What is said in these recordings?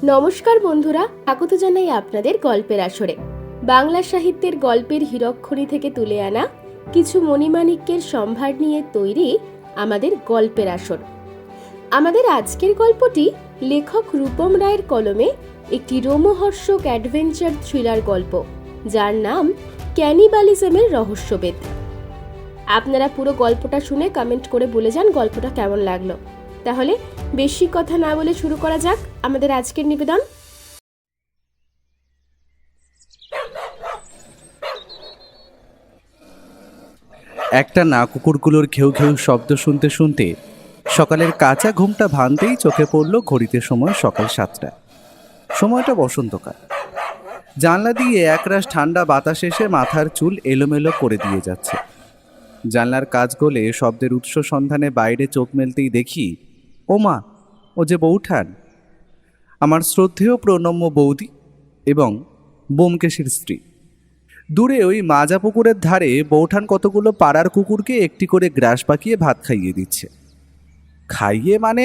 নমস্কার বন্ধুরা, স্বাগত জানাই আপনাদের গল্পের আসরে। বাংলা সাহিত্যের গল্পের হীরকখনি থেকে তুলে আনা কিছু মণিমাণিক্যের সম্ভার নিয়ে তৈরি আমাদের গল্পের আসর। আমাদের আজকের গল্পটি লেখক রূপম রায়ের কলমে একটি রোমহর্ষক অ্যাডভেঞ্চার থ্রিলার গল্প, যার নাম ক্যানিবালিজমের রহস্যভেদ। আপনারা পুরো গল্পটা শুনে কমেন্ট করে বলে যান গল্পটা কেমন লাগলো। তাহলে বেশি কথা না বলে শুরু করা যাক আমাদের আজকের নিবেদন। একটা না কুকুরগুলোর ঘেউ ঘেউ শব্দ শুনতে শুনতে সকালের কাঁচা ঘুমটা ভাঙতেই চোখে পড়ল ঘড়িতে সময় সকাল 7টা। সময়টা বসন্তকাল। জানলা দিয়ে একরাশ ঠান্ডা বাতাস এসে মাথার চুল এলোমেলো করে দিয়ে যাচ্ছে। জানলার কাজ গলে শব্দের উৎস সন্ধানে বাইরে চোখ মেলতেই দেখি, ও মা, ও যে বৌঠান, আমার শ্রদ্ধেয় প্রণম্য বৌদি এবং ব্যোমকেশের স্ত্রী। দূরে ওই মাজা পুকুরের ধারে বৌঠান কতগুলো পাড়ার কুকুরকে একটি করে গ্রাস পাকিয়ে ভাত খাইয়ে দিচ্ছে। খাইয়ে মানে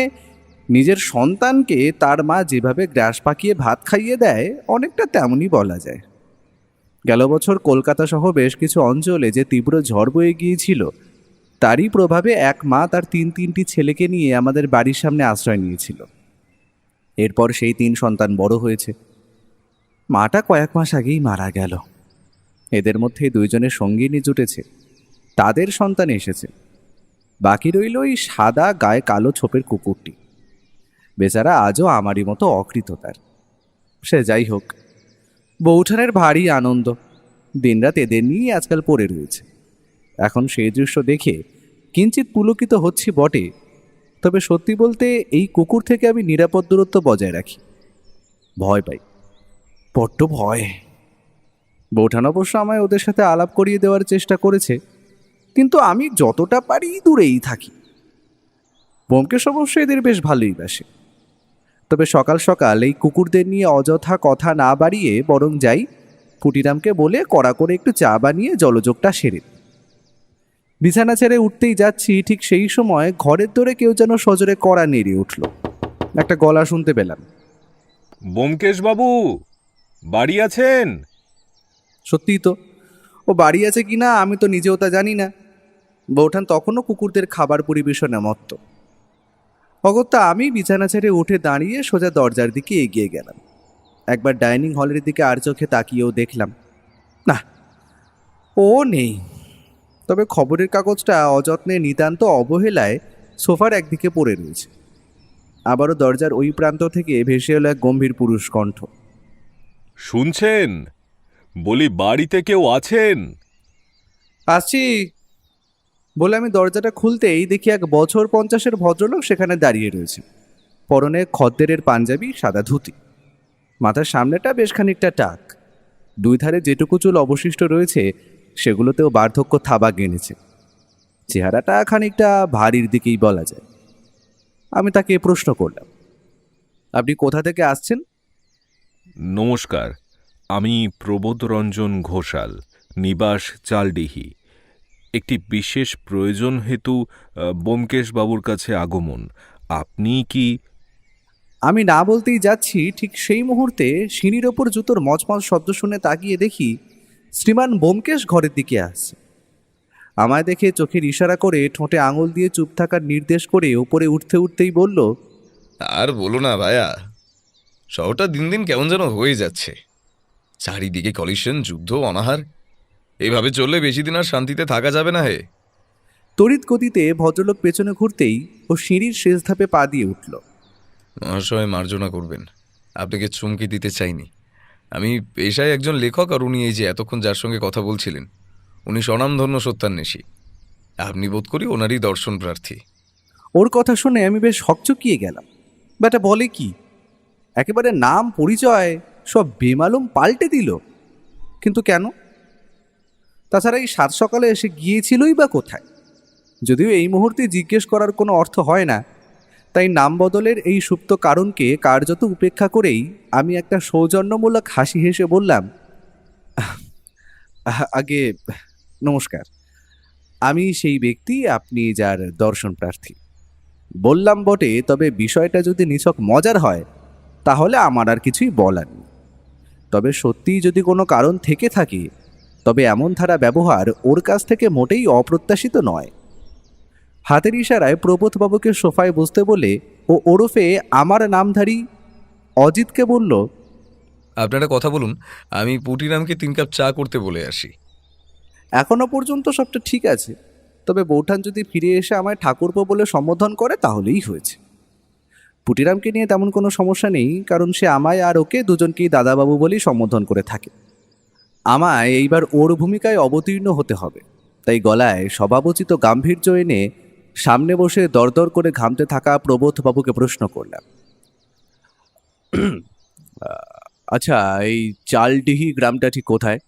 নিজের সন্তানকে তার মা যেভাবে গ্রাস পাকিয়ে ভাত খাইয়ে দেয়, অনেকটা তেমনই বলা যায়। গেল বছর কলকাতা সহ বেশ কিছু অঞ্চলে যে তীব্র ঝড় বয়ে গিয়েছিল, তারই প্রভাবে এক মা তার তিনটি ছেলেকে নিয়ে আমাদের বাড়ির সামনে আশ্রয় নিয়েছিল। এরপর সেই 3 সন্তান বড় হয়েছে। মাটা কয়েক মাস আগেই মারা গেল। এদের মধ্যে 2 জনের সঙ্গিনী জুটেছে, তাদের সন্তান এসেছে। বাকি রইল এই সাদা গায়ে কালো ছোপের কুকুরটি। বেচারা আজও আমারই মতো অকৃততার। সে যাই হোক, বৌঠানের ভারী আনন্দ। দিনরাত এদের নিয়েই আজকাল পড়ে রয়েছে। এখন সেই দৃশ্য দেখে কিঞ্চিত পুলকিত হচ্ছি বটে, তবে সত্যি বলতে এই কুকুর থেকে আমি নিরাপদ দূরত্ব বজায় রাখি। ভয় পাই, বড্ড ভয়। বৌঠান অবশ্য আমায় ওদের সাথে আলাপ করিয়ে দেওয়ার চেষ্টা করেছে, কিন্তু আমি যতটা পারি দূরেই থাকি। ব্যোমকেশ অবশ্য এদের বেশ ভালোই বাসে। তবে সকাল সকাল এই কুকুরদের নিয়ে অযথা কথা না বাড়িয়ে বরং যাই, পুটিরামকে বলে কড়া করে একটু চা বানিয়ে জলযোগটা সেরে। বিছানা ছেড়ে উঠতেই যাচ্ছি, ঠিক সেই সময় ঘরের দোরে কেউ যেন সজোরে কড়া নেড়ে উঠল। একটা গলা শুনতে পেলাম। ব্যোমকেশ বাবু, বাড়ি আছেন? সত্যিই তো, ও বাড়ি আছে কিনা আমি তো নিজেও তা জানি না। বৌঠান তখনও কুকুরদের খাবার পরিবেশনে মত্ত। অগত্যা আমি বিছানা ছেড়ে উঠে দাঁড়িয়ে সোজা দরজার দিকে এগিয়ে গেলাম। একবার ডাইনিং হলের দিকে আর চোখে তাকিয়েও দেখলাম, না, ও নেই। তবে খবরের কাগজটা অযত্নে নিতান্ত অবহেলায় সোফার একদিকে পড়ে রয়েছে। আবারও দরজার ওই প্রান্ত থেকে ভেসে এলো এক গম্ভীর পুরুষ কণ্ঠ। শুনছেন? বলি, বাড়িতে কেউ আছেন? আসছি বলে আমি দরজাটা খুলতেই দেখি এক বছর 50-এর ভদ্রলোক সেখানে দাঁড়িয়ে রয়েছে। পরনে খদ্দেরের পাঞ্জাবি, সাদা ধুতি, মাথার সামনেটা বেশ খানিকটা টাক। 2 ধারে যেটুকু চুল অবশিষ্ট রয়েছে সেগুলোতেও বার্ধক্য থাবা গেনেছে। চেহারাটা খানিকটা ভারীর দিকেই বলা যায়। আমি তাকে প্রশ্ন করলাম, আপনি কোথা থেকে আসছেন? নমস্কার, আমি প্রবোধরঞ্জন ঘোষাল, নিবাস চালডিহি। একটি বিশেষ প্রয়োজন হেতু ব্যোমকেশ বাবুর কাছে আগমন। আপনি কি? আমি না বলতেই যাচ্ছি, ঠিক সেই মুহূর্তে সিঁড়ির ওপর জুতোর মচমচ শব্দ শুনে তাকিয়ে দেখি শ্রীমান ব্যোমকেশ ঘরের দিকে আসছে। আমায় দেখে চোখের ইশারা করে ঠোঁটে আঙুল দিয়ে চুপ থাকার নির্দেশ করে উপরে উঠতে উঠতেই বলল, আর বলো না ভাইয়া, শহরটা দিন দিন কেমন যেন হয়ে যাচ্ছে। চারিদিকে কলিশন, যুদ্ধ, অনাহার। এভাবে চললে বেশি দিন আর শান্তিতে থাকা যাবে না হে। তড়িৎ গতিতে ভদ্রলোক পেছনে ঘুরতেই ও সিঁড়ির শেষ ধাপে পা দিয়ে উঠল। মহাশয় মার্জনা করবেন, আপনাকে চমকে দিতে চাইনি। আমি পেশায় একজন লেখক, আর উনি এই যে এতক্ষণ যার সঙ্গে কথা বলছিলেন, উনি স্বনামধন্য সত্যান্বেষী। আপনি বোধ করি ওনারই দর্শন প্রার্থী। ওর কথা শুনে আমি বেশ হকচকিয়ে গেলাম। ব্যাটা বলে কি, একেবারে নাম পরিচয় সব বেমালুম পাল্টে দিল। কিন্তু কেন? তাছাড়া এই 7 সকালে এসে গিয়েছিলই বা কোথায়? যদিও এই মুহূর্তে জিজ্ঞেস করার কোনো অর্থ হয় না, তাই নাম বদলের এই সুপ্ত কারণকে কার্যত উপেক্ষা করেই আমি একটা সৌজন্যমূলক হাসি হেসে বললাম, আগে নমস্কার, আমি সেই ব্যক্তি আপনি যার দর্শন প্রার্থী। বললাম বটে, তবে বিষয়টা যদি নিছক মজার হয় তাহলে আমার আর কিছুই বলার নেই। তবে সত্যিই যদি কোনো কারণ থেকে থাকে, তবে এমন ধারা ব্যবহার ওর কাছ থেকে মোটেই অপ্রত্যাশিত নয়। হাতের ইশারায় প্রবোধবাবুকে সোফায় বসতে বলে ও ওরফে আমার নামধারী অজিতকে বলল, আপনারা কথা বলুন, আমি পুটিরামকে 3 কাপ চা করতে বলে আসি। এখনো পর্যন্ত সবটা ঠিক আছে, তবে বৌঠান যদি ফিরে এসে আমায় ঠাকুরপো বলে সম্বোধন করে তাহলেই হয়েছে। পুটিরামকে নিয়ে তেমন কোনো সমস্যা নেই, কারণ সে আমায় আর ওকে দুজনকেই দাদাবাবু বলেই সম্বোধন করে থাকে। আমায় এইবার ওর ভূমিকায় অবতীর্ণ হতে হবে, তাই গলায় স্বভাবোচিত গাম্ভীর্য এনে সামনে বসে দরদর করে ঘামতে থাকা প্রবোধবাবুকে প্রশ্ন করলাম, আচ্ছা, এই চালডিহি গ্রামটা ঠিক কোথায়?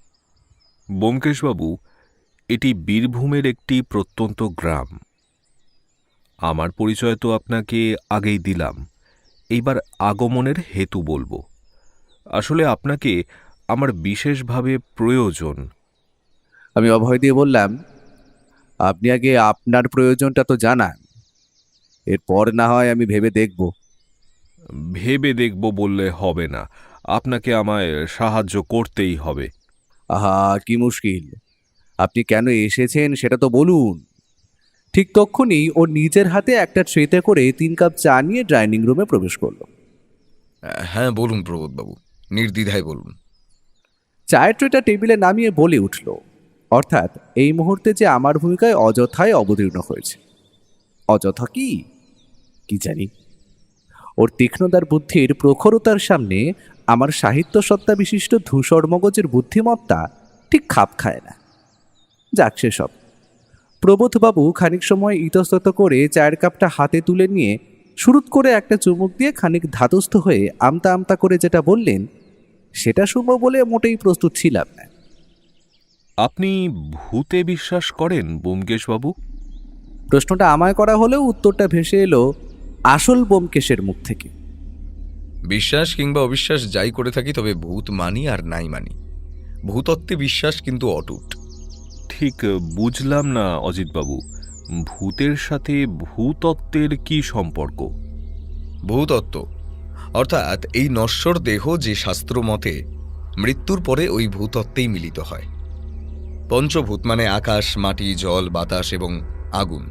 ব্যোমকেশবাবু, এটি বীরভূমের একটি প্রত্যন্ত গ্রাম। আমার পরিচয় তো আপনাকে আগেই দিলাম, এইবার আগমনের হেতু বলবো। আসলে আপনাকে আমার বিশেষভাবে প্রয়োজন। আমি অভয় দিয়ে বললাম, আপনি আগে আপনার প্রয়োজনটা তো জানান, এরপর না হয় আমি ভেবে দেখব। ভেবে দেখব বললে হবে না, আপনাকে আমায় সাহায্য করতেই হবে। আহা, কি মুশকিল! আপনি কেন এসেছেন সেটা তো বলুন। ঠিক তক্ষুনি ও নিজের হাতে একটা ট্রেতে করে 3 কাপ চা নিয়ে ডাইনিং রুমে প্রবেশ করলো। হ্যাঁ বলুন প্রবোধবাবু, নির্দ্বিধায় বলুন। চায়ের ট্রেটা টেবিলে নামিয়ে বলে উঠল, অর্থাৎ এই মুহূর্তে যে আমার ভূমিকায় অযথায় অবতীর্ণ হয়েছে। অযথা কি কি জানি, ওর তীক্ষ্ণতার বুদ্ধির প্রখরতার সামনে আমার সাহিত্য সত্তা বিশিষ্ট ধূসর মগজের বুদ্ধিমত্তা ঠিক খাপ খায় না। যাক সেসব। প্রবোধবাবু খানিক সময় ইতস্তত করে চায়ের কাপটা হাতে তুলে নিয়ে শুরুত করে একটা চুমুক দিয়ে খানিক ধাতস্থ হয়ে আমতা আমতা করে যেটা বললেন, সেটা শুনবো বলে মোটেই প্রস্তুত ছিলাম না। আপনি ভূতে বিশ্বাস করেন ব্যোমকেশবাবু? প্রশ্নটা আমায় করা হলেও উত্তরটা ভেসে এলো আসল ব্যোমকেশের মুখ থেকে। বিশ্বাস কিংবা অবিশ্বাস যাই করে থাকি, তবে ভূত মানি আর নাই মানি। ভূতত্ত্বে বিশ্বাস কিন্তু অটুট। ঠিক বুঝলাম না অজিতবাবু, ভূতের সাথে ভূতত্ত্বের কি সম্পর্ক? ভূতত্ত্ব অর্থাৎ এই নশ্বর দেহ যে শাস্ত্র মতে মৃত্যুর পরে ওই ভূতত্ত্বেই মিলিত হয়। পঞ্চভূত মানে আকাশ, মাটি, জল, বাতাস এবং আগুন,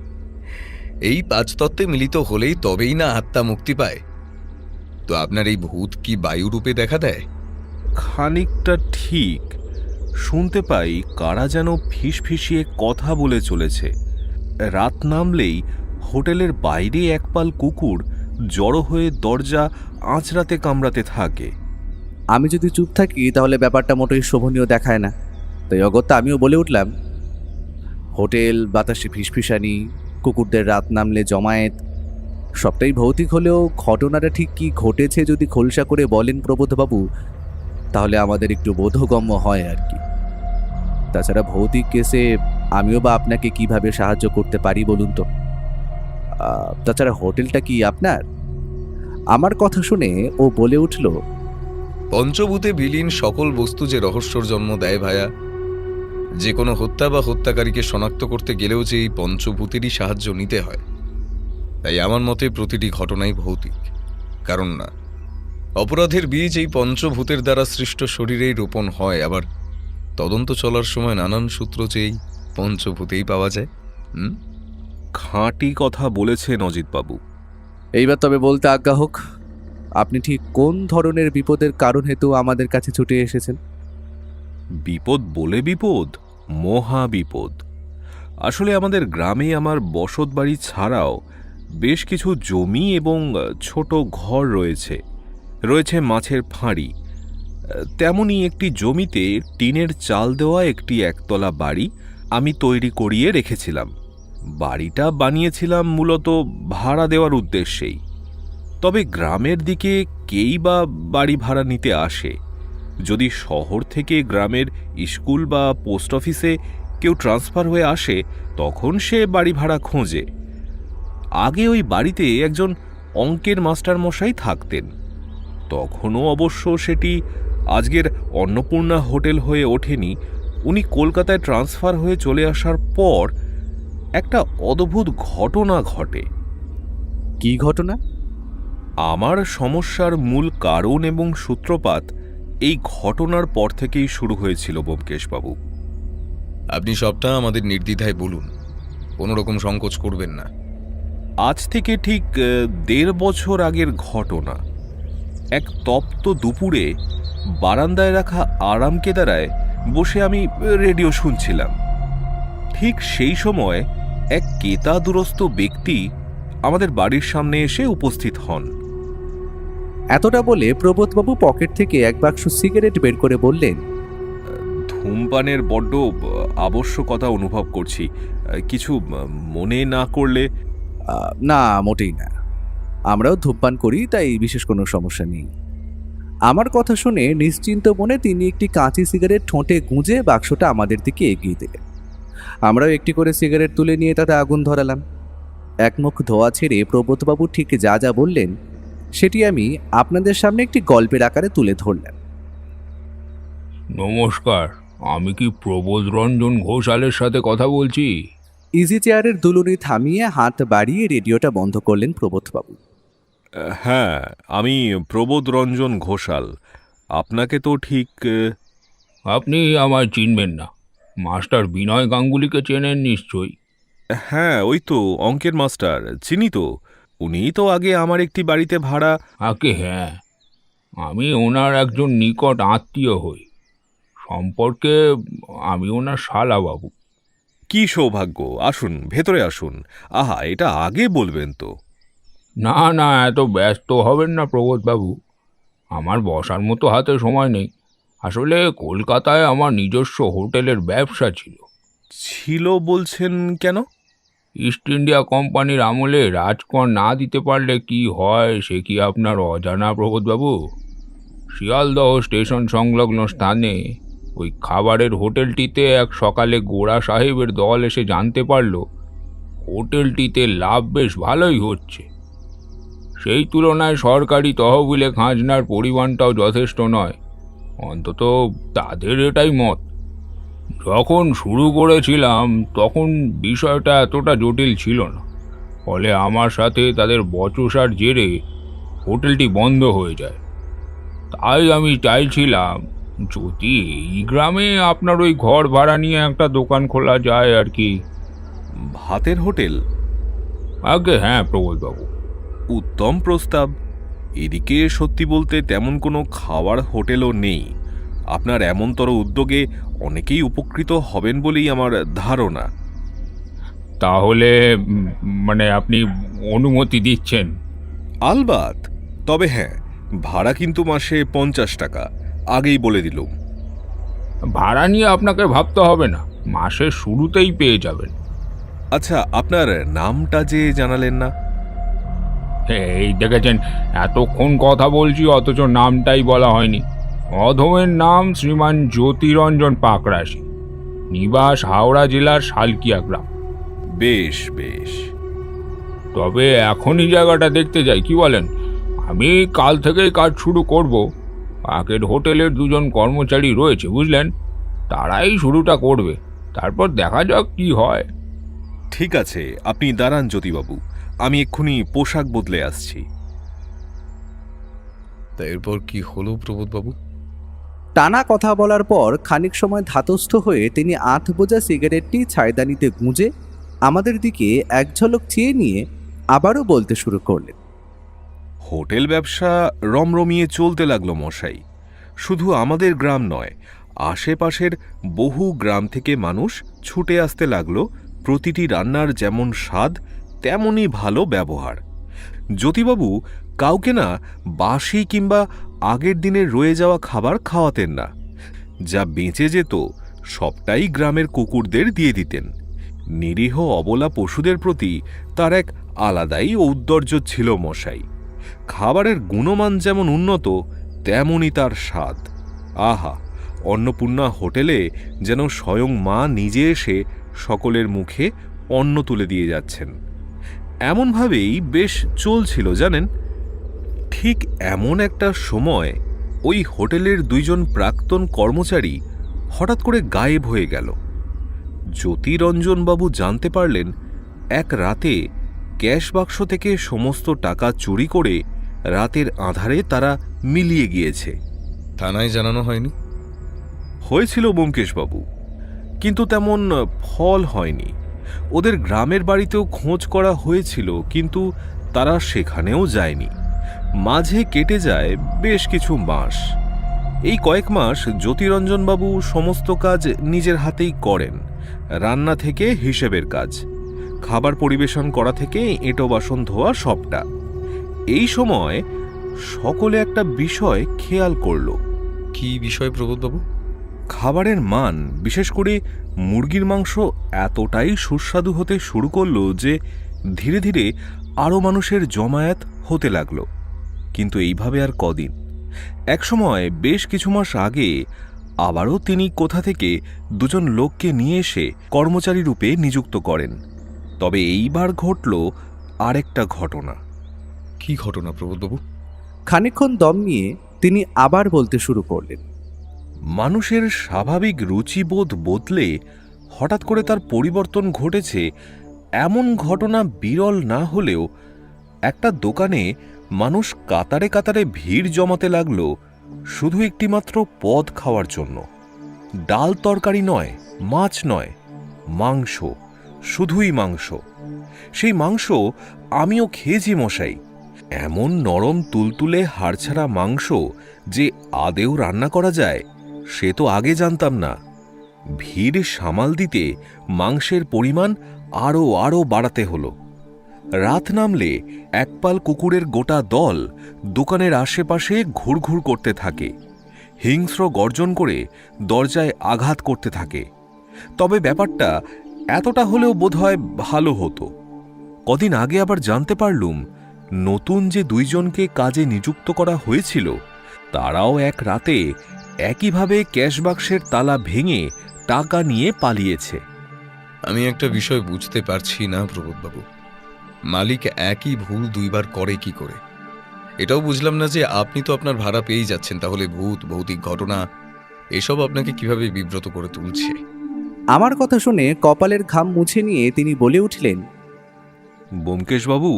এই 5 তত্ত্বে মিলিত হলেই তবেই না আত্মা মুক্তি পায়। তো আপনার এই ভূত কি বায়ুরূপে দেখা দেয়? খানিকটা ঠিক। শুনতে পাই কারা যেন ফিসফিসিয়ে কথা বলে চলেছে। রাত নামলেই হোটেলের বাইরে একপাল কুকুর জড়ো হয়ে দরজা আঁচড়াতে কামড়াতে থাকে। আমি যদি চুপ থাকি তাহলে ব্যাপারটা মোটেই শোভনীয় দেখায় না, তাই অগত্যা আমিও বলে উঠলাম, হোটেল, বাতাসে ফিসফিসানি, কুকুরদের রাত নামলে জমায়েত, সবটাই ভৌতিক হলেও ঘটনাটা ঠিক কি ঘটেছে যদি খোলসা করে বলেন প্রবোধবাবু, তাহলে আমাদের একটু বোধগম্য হয় আর কি। তাছাড়া ভৌতিক কেসে আমিও বা আপনাকে কিভাবে সাহায্য করতে পারি বলুন তো? তাছাড়া হোটেলটা কি আপনার? আমার কথা শুনে ও বলে উঠল, পঞ্চভূতে বিলীন সকল বস্তু যে রহস্যর জন্ম দেয় ভায়া। যে কোনো হত্যা বা হত্যাকারীকে শনাক্ত করতে গেলেও যে এই পঞ্চভূতেরই সাহায্য নিতে হয়। তাই আমার মতে প্রতিটি ঘটনাই ভৌতিক। কারণ না, অপরাধের বীজ এই পঞ্চভূতের দ্বারা সৃষ্ট শরীরেই রোপণ হয়, আবার তদন্ত চলার সময় নানান সূত্র যে এই পঞ্চভূতেই পাওয়া যায়। খাঁটি কথা বলেছেন অজিতবাবু। এইবার তবে বলতে আজ্ঞা হোক, আপনি ঠিক কোন ধরনের বিপদের কারণ হেতু আমাদের কাছে ছুটে এসেছেন? বিপদ বলে বিপদ, মহা বিপদ। আসলে আমাদের গ্রামে আমার বসত বাড়ি ছাড়াও বেশ কিছু জমি এবং ছোট ঘর রয়েছে। রয়েছে মাছের ফাঁড়ি। তেমনই একটি জমিতে টিনের চাল দেওয়া একটি একতলা বাড়ি আমি তৈরি করিয়ে রেখেছিলাম। বাড়িটা বানিয়েছিলাম মূলত ভাড়া দেওয়ার উদ্দেশ্যেই। তবে গ্রামের দিকে কেই বা বাড়ি ভাড়া নিতে আসে? যদি শহর থেকে গ্রামের স্কুল বা পোস্ট অফিসে কেউ ট্রান্সফার হয়ে আসে, তখন সে বাড়ি ভাড়া খোঁজে। আগে ওই বাড়িতে একজন অঙ্কের মাস্টারমশাই থাকতেন। তখনও অবশ্য সেটি আজকের অন্নপূর্ণা হোটেল হয়ে ওঠেনি। উনি কলকাতায় ট্রান্সফার হয়ে চলে আসার পর একটা অদ্ভুত ঘটনা ঘটে। কি ঘটনা? আমার সমস্যার মূল কারণ এবং সূত্রপাত এই ঘটনার পর থেকেই শুরু হয়েছিল ব্যোমকেশবাবু। আপনি সবটা আমাদের নির্দ্বিধায় বলুন, কোনো রকম সংকোচ করবেন না। আজ থেকে ঠিক ১.৫ বছর আগের ঘটনা। এক তপ্ত দুপুরে বারান্দায় রাখা আরাম কেদারায় বসে আমি রেডিও শুনছিলাম। ঠিক সেই সময় এক কেতাদুরস্ত ব্যক্তি আমাদের বাড়ির সামনে এসে উপস্থিত হন। এতটা বলে প্রবোধবাবু পকেট থেকে এক বাক্স সিগারেট বের করে বললেন, ধূমপানের বড্ড আবশ্যকতা অনুভব করছি, কিছু মনে না করলে। না, মোটেই না। আমরাও ধূমপান করি, তাই বিশেষ কোনো সমস্যা নেই। আমার কথা শুনে নিশ্চিন্ত মনে তিনি একটি কাঁচি সিগারেট ঠোঁটে গুঁজে বাক্সটা আমাদের দিকে এগিয়ে দিলেন। আমরাও একটি করে সিগারেট তুলে নিয়ে তাতে আগুন ধরালাম। এক মুখ ধোয়া ছেড়ে প্রবোধবাবু ঠিক যা যা বললেন সেটি আমি আপনাদের সামনে একটি গল্পের আকারে তুলে ধরলাম। নমস্কার, আমি কি প্রবোধ রঞ্জন ঘোষালের সাথে কথা বলছি? ইজি চেয়ারের দুলুনি থামিয়ে হাত বাড়িয়ে রেডিওটা বন্ধ করলেন প্রবোধবাবু। হ্যাঁ, আমি প্রবোধ রঞ্জন ঘোষাল। আপনাকে তো ঠিক আপনি আমায় চিনবেন না, মাস্টার বিনয় গাঙ্গুলিকে চেনেন নিশ্চয়ই। হ্যাঁ, ওই তো অঙ্কের মাস্টার, চিনি তো। উনিই তো আগে আমার একটি বাড়িতে ভাড়া। আগে হ্যাঁ, আমি ওনার একজন নিকট আত্মীয় হই। সম্পর্কে আমি ওনার শালাবাবু। কি সৌভাগ্য! আসুন, ভেতরে আসুন। আহা, এটা আগে বলবেন তো। না না, এত ব্যস্ত হবেন না প্রবোধবাবু, আমার বসার মতো হাতে সময় নেই। আসলে কলকাতায় আমার নিজস্ব হোটেলের ব্যবসা ছিল। ছিল বলছেন কেন? ইস্ট ইন্ডিয়া কোম্পানির আমলে রাজকর না দিতে পারলে কি হয় সে কি আপনার অজানা প্রবোধবাবু? শিয়ালদহ স্টেশন সংলগ্ন স্থানে ওই খাবারের হোটেলটিতে এক সকালে গোড়া সাহেবের দল এসে জানতে পারল হোটেলটিতে লাভ বেশ ভালোই হচ্ছে। সেই তুলনায় সরকারি তহবিলে খাজনার পরিমাণটাও যথেষ্ট নয়, অন্তত তাদের এটাই মত। যখন শুরু করেছিলাম তখন বিষয়টা এতটা জটিল ছিল না, ফলে আমার সাথে তাদের বচসার জেরে হোটেলটি বন্ধ হয়ে যায়। তাই আমি চাইছিলাম যদি এই গ্রামে আপনার ওই ঘর ভাড়া নিয়ে একটা দোকান খোলা যায় আর কি। ভাতের হোটেল? আগে হ্যাঁ প্রবোধবাবু। উত্তম প্রস্তাব। এদিকে সত্যি বলতে তেমন কোনো খাওয়ার হোটেলও নেই। আপনার এমনতর উদ্যোগে অনেকেই উপকৃত হবেন বলেই আমার ধারণা। তাহলে মানে আপনি অনুমতি দিচ্ছেন? আলবাত। তবে হ্যাঁ, ভাড়া কিন্তু মাসে 50 টাকা, আগেই বলে দিলুম। ভাড়া নিয়ে আপনাকে ভাবতে হবে না, মাসের শুরুতেই পেয়ে যাবেন। আচ্ছা, আপনার নামটা যে জানালেন না? এই দেখেছেন, এতক্ষণ কথা বলছি অথচ নামটাই বলা হয়নি। অধমের নাম শ্রীমান জ্যোতিরঞ্জন পাকরাশি, নিবাস হাওড়া জেলার শালকিয়া গ্রাম। বেশ বেশ। তবে এখনই জায়গাটা দেখতে যাই, কি বলেন? আমি কাল থেকেই কাজ শুরু করব। পাকের হোটেলের দুজন কর্মচারী রয়েছে বুঝলেন, তারাই শুরুটা করবে, তারপর দেখা যাক কি হয়। ঠিক আছে, আপনি দাঁড়ান জ্যোতিবাবু, আমি এক্ষুনি পোশাক বদলে আসছি। তা এরপর কি হলো প্রবোধবাবু? টানা কথা বলার পর খানিক সময় ধাতস্থ হয়ে তিনি আধ বোঝা সিগারেটটি ছায়দানিতে গুঁজে আমাদের দিকে এক ঝলক চেয়ে নিয়ে আবারও বলতে শুরু করলেন। হোটেল ব্যবসা রমরমিয়ে চলতে লাগলো মশাই। শুধু আমাদের গ্রাম নয়, আশেপাশের বহু গ্রাম থেকে মানুষ ছুটে আসতে লাগলো প্রতিটি রান্নার যেমন স্বাদ তেমনই ভালো ব্যবহার। জ্যোতিবাবু কাউকে না বাসি কিংবা আগের দিনের রয়ে যাওয়া খাবার খাওয়াতেন না। যা বেঁচে যেত সবটাই গ্রামের কুকুরদের দিয়ে দিতেন। নিরীহ অবলা পশুদের প্রতি তার এক আলাদাই ঔদ্ধর্য ছিল মশাই। খাবারের গুণমান যেমন উন্নত তেমনই তার স্বাদ। আহা, অন্নপূর্ণা হোটেলে যেন স্বয়ং মা নিজে এসে সকলের মুখে অন্ন তুলে দিয়ে যাচ্ছেন। এমনভাবেই বেশ চলছিল জানেন। ঠিক এমন একটা সময় ওই হোটেলের দুইজন প্রাক্তন কর্মচারী হঠাৎ করে গায়েব হয়ে গেল। জ্যোতিরঞ্জনবাবু জানতে পারলেন এক রাতে ক্যাশ বাক্স থেকে সমস্ত টাকা চুরি করে রাতের আঁধারে তারা মিলিয়ে গিয়েছে। থানায় জানানো হয়নি? হয়েছিল ব্যোমকেশবাবু, কিন্তু তেমন ফল হয়নি। ওদের গ্রামের বাড়িতেও খোঁজ করা হয়েছিল, কিন্তু তারা সেখানেও যায়নি। মাঝে কেটে যায় বেশ কিছু মাস। এই কয়েক মাস জ্যোতিরঞ্জনবাবু সমস্ত কাজ নিজের হাতেই করেন, রান্না থেকে হিসেবের কাজ, খাবার পরিবেশন করা থেকে এঁটো বাসন ধোয়া সবটা। এই সময় সকলে একটা বিষয় খেয়াল করল। কি বিষয় প্রবোধবাবু? খাবারের মান, বিশেষ করে মুরগির মাংস এতটাই সুস্বাদু হতে শুরু করলো যে ধীরে ধীরে আরও মানুষের জমায়েত হতে লাগলো। কিন্তু এইভাবে আর কদিন। একসময় বেশ কিছু মাস আগে আবারও তিনি কোথা থেকে দুজন লোককে নিয়ে এসে কর্মচারী রূপে নিযুক্ত করেন। তবে এইবার ঘটল আরেকটা ঘটনা। কি ঘটনা প্রবোধবাবু? খানিকক্ষণ দম নিয়ে তিনি আবার বলতে শুরু করলেন। মানুষের স্বাভাবিক রুচিবোধ বদলে হঠাৎ করে তার পরিবর্তন ঘটেছে, এমন ঘটনা বিরল না হলেও একটা দোকানে মানুষ কাতারে কাতারে ভিড় জমাতে লাগলো শুধু একটিমাত্র পদ খাওয়ার জন্য। ডাল তরকারি নয়, মাছ নয়, মাংস, শুধুই মাংস। সেই মাংস আমিও খেয়েছি মশাই। এমন নরম তুলতুলে হাড়ছাড়া মাংস যে আদেও রান্না করা যায় সে তো আগে জানতাম না। ভিড় সামাল দিতে মাংসের পরিমাণ আরও বাড়াতে হলো। রাত নামলে একপাল কুকুরের গোটা দল দোকানের আশেপাশে ঘুরঘুর করতে থাকে, হিংস্র গর্জন করে দরজায় আঘাত করতে থাকে। তবে ব্যাপারটা এতটা হলেও বোধহয় ভালো হতো। কদিন আগে আবার জানতে পারলুম নতুন যে দুইজনকে কাজে নিযুক্ত করা হয়েছিল তারাও এক রাতে একইভাবে ক্যাশ বাক্সের তালা ভেঙে টাকা নিয়ে পালিয়েছে। আমি একটা বিষয় বুঝতে পারছি না প্রবোধবাবু, মালিক একই ভুল দুইবার করে কি করে? এটাও বুঝলাম না যে আপনি তো আপনার ভাড়া পেয়েই যাচ্ছেন, তাহলে ভূত, ভৌতিক ঘটনা এসব আপনাকে কিভাবে বিব্রত করে তুলছে? আমার কথা শুনে কপালের ঘাম মুছে নিয়ে তিনি বলে উঠলেন, ব্যোমকেশবাবু,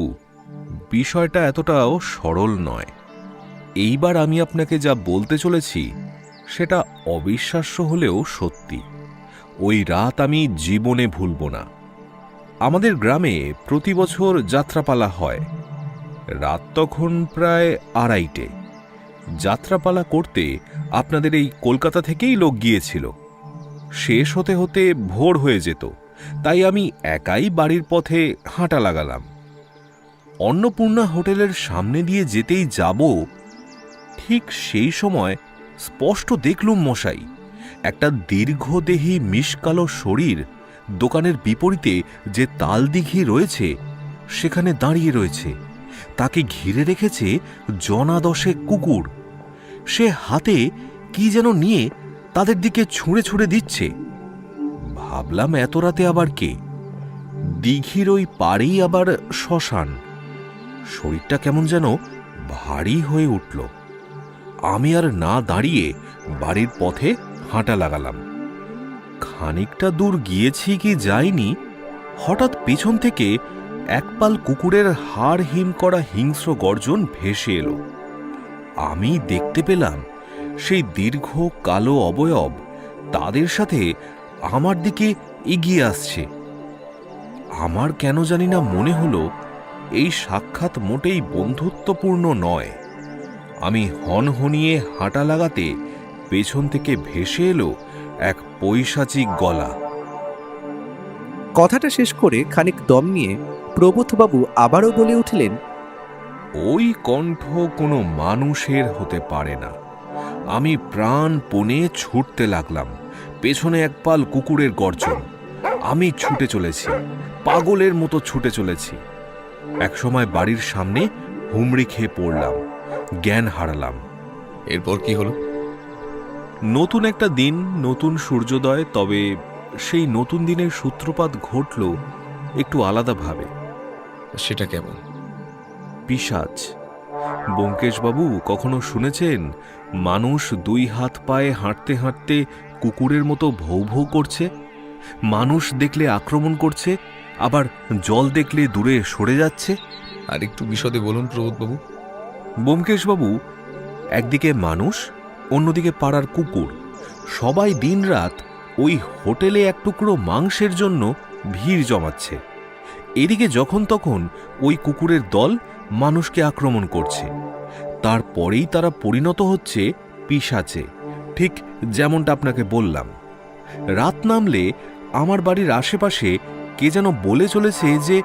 বিষয়টা এতটাও সরল নয়। এইবার আমি আপনাকে যা বলতে চলেছি সেটা অবিশ্বাস্য হলেও সত্যি। ওই রাত আমি জীবনে ভুলব না। আমাদের গ্রামে প্রতি বছর যাত্রাপালা হয়। রাত তখন প্রায় 2:30। যাত্রাপালা করতে আপনাদের এই কলকাতা থেকেই লোক গিয়েছিল। শেষ হতে হতে ভোর হয়ে যেত, তাই আমি একাই বাড়ির পথে হাঁটা লাগালাম। অন্নপূর্ণা হোটেলের সামনে দিয়ে যেতেই যাব, ঠিক সেই সময় স্পষ্ট দেখলুম মশাই, একটা দীর্ঘদেহী মিশকালো শরীর দোকানের বিপরীতে যে তালদিঘি রয়েছে সেখানে দাঁড়িয়ে রয়েছে। তাকে ঘিরে রেখেছে জনা 10 কুকুর। সে হাতে কি যেন নিয়ে তাদের দিকে ছুঁড়ে ছুঁড়ে দিচ্ছে। ভাবলাম এত রাতে আবার কে? দিঘির ওই পাড়েই আবার শ্মশান। শরীরটা কেমন যেন ভারী হয়ে উঠল। আমি আর না দাঁড়িয়ে বাড়ির পথে হাঁটা লাগালাম। খানিকটা দূর গিয়েছি কি যাইনি, হঠাৎ পেছন থেকে একপাল কুকুরের হাড় হিম করা হিংস্র গর্জন ভেসে এলো। আমি দেখতে পেলাম সেই দীর্ঘ কালো অবয়ব তাদের সাথে আমার দিকে এগিয়ে আসছে। আমার কেন জানি না মনে হলো এই সাক্ষাৎ মোটেই বন্ধুত্বপূর্ণ নয়। আমি হনহনিয়ে হাঁটা লাগাতে পেছন থেকে ভেসে এলো এক পৈশাচিক গলা। কথাটা শেষ করে খানিক দম নিয়ে প্রবোধবাবু আবারও বলে উঠলেন, ওই কণ্ঠ কোনো মানুষের হতে পারে না। আমি প্রাণপণে ছুটতে লাগলাম। পেছনে একপাল কুকুরের গর্জন। আমি ছুটে চলেছি, পাগলের মতো ছুটে চলেছি। একসময় বাড়ির সামনে হুমড়ি খেয়ে পড়লাম, জ্ঞান হারালাম। এরপর কি হলো? নতুন একটা দিন, নতুন সূর্যোদয়। তবে সেই নতুন দিনের সূত্রপাত ঘটল একটু আলাদাভাবে। সেটা কেমন? পিশাচ। ব্যোমকেশবাবু, কখনো শুনেছেন মানুষ 2 হাত পায়ে হাঁটতে হাঁটতে কুকুরের মতো ভৌ ভৌ করছে? মানুষ দেখলে আক্রমণ করছে, আবার জল দেখলে দূরে সরে যাচ্ছে। আর একটু বিশদে বলুন প্রবোধবাবু। ব্যোমকেশবাবু, একদিকে মানুষ, অন্যদিকে পাড়ার কুকুর, সবাই দিনরাত ওই হোটেলে এক টুকরো মাংসের জন্য ভিড় জমাচ্ছে। এদিকে যখন তখন ওই কুকুরের দল মানুষকে আক্রমণ করছে। তারপরেই তারা পরিণত হচ্ছে পিশাচে, ঠিক যেমনটা আপনাকে বললাম। রাত নামলে আমার বাড়ির আশেপাশে কে যেন বলে চলেছে যে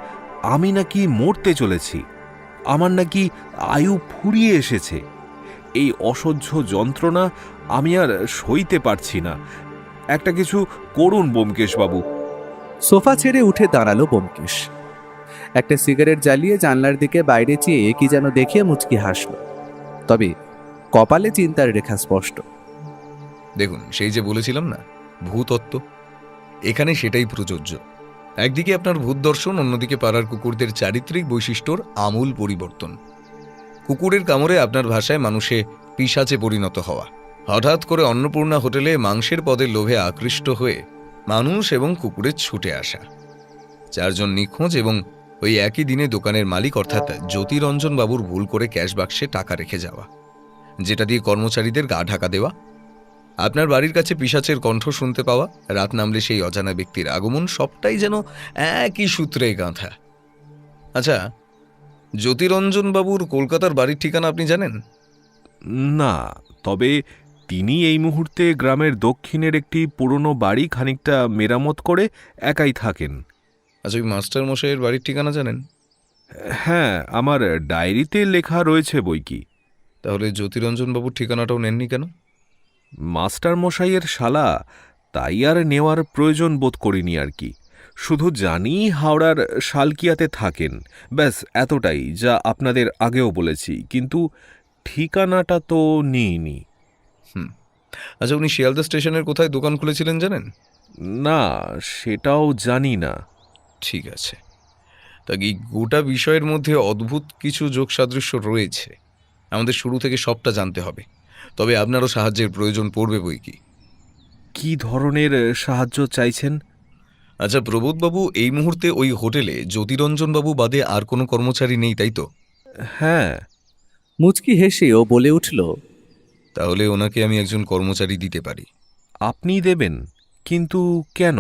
আমি নাকি মরতে চলেছি, আমার নাকি আয়ু ফুরিয়ে এসেছে। এই অসহ্য যন্ত্রণা আমি আর সইতে পারছি না। একটা কিছু করুন ব্যোমকেশবাবু। সোফা ছেড়ে উঠে দাঁড়ালো ব্যোমকেশ। একটা সিগারেট জ্বালিয়ে জানলার দিকে বাইরে চেয়ে কি যেন দেখিয়ে মুচকি হাসল, তবে কপালে চিন্তার রেখা স্পষ্ট। দেখুন, সেই যে বলেছিলাম না, ভূতত্ত্ব, এখানে সেটাই প্রযোজ্য। একদিকে আপনার ভূত দর্শন, অন্যদিকে পাড়ার কুকুরদের চারিত্রিক বৈশিষ্ট্যর আমূল পরিবর্তন। কুকুরের কামড়ে আপনার ভাষায় মানুষে পিশাচে পরিণত হওয়া, হঠাৎ করে অন্নপূর্ণা হোটেলে মাংসের পদের লোভে আকৃষ্ট হয়ে মানুষ এবং কুকুরের ছুটে আসা, 4 জন নিখোঁজ এবং ওই একই দিনে দোকানের মালিক অর্থাৎ জ্যোতিরঞ্জন বাবুর ভুল করে ক্যাশ বাক্সে টাকা রেখে যাওয়া, যেটা দিয়ে কর্মচারীদের গা ঢাকা দেওয়া, আপনার বাড়ির কাছে পিশাচের কণ্ঠ শুনতে পাওয়া, রাত নামলে সেই অজানা ব্যক্তির আগমন, সবটাই যেন একই সূত্রে গাঁথা। আচ্ছা, জ্যোতিরঞ্জন বাবুর কলকাতার বাড়ির ঠিকানা আপনি জানেন? না, তবে তিনি এই মুহূর্তে গ্রামের দক্ষিণের একটি পুরনো বাড়ি খানিকটা মেরামত করে একাই থাকেন। আচ্ছা, ওই মাস্টার মশাইয়ের বাড়ির ঠিকানা জানেন? হ্যাঁ, আমার ডায়েরিতে লেখা রয়েছে বই কি। তাহলে জ্যোতিরঞ্জন বাবুর ঠিকানাটাও নেননি কেন? মাস্টার মশাইয়ের শালা, তাই আর নেওয়ার প্রয়োজন বোধ করিনি আর কি। শুধু জানি হাওড়ার শালকিয়াতে থাকেন, ব্যাস এতটাই, যা আপনাদের আগেও বলেছি, কিন্তু ঠিকানাটা তো নিইনি। আচ্ছা, উনি শিয়ালদা স্টেশনের কোথায় দোকান খুলেছিলেন জানেন? না, সেটাও জানি না। ঠিক আছে, তা এই গোটা বিষয়ের মধ্যে অদ্ভুত কিছু যোগসাদৃশ্য রয়েছে। আমাদের শুরু থেকে সবটা জানতে হবে, তবে আপনারও সাহায্যের প্রয়োজন পড়বে বই কি। কি ধরনের সাহায্য চাইছেন? আচ্ছা প্রবোধবাবু, এই মুহূর্তে ওই হোটেলে জ্যোতিরঞ্জনবাবু বাদে আর কোনো কর্মচারী নেই, তাই তো? হ্যাঁ। মুচকি হেসে ও বলে উঠল, তাহলে ওনাকে আমি একজন কর্মচারী দিতে পারি। আপনি দেবেন? কিন্তু কেন?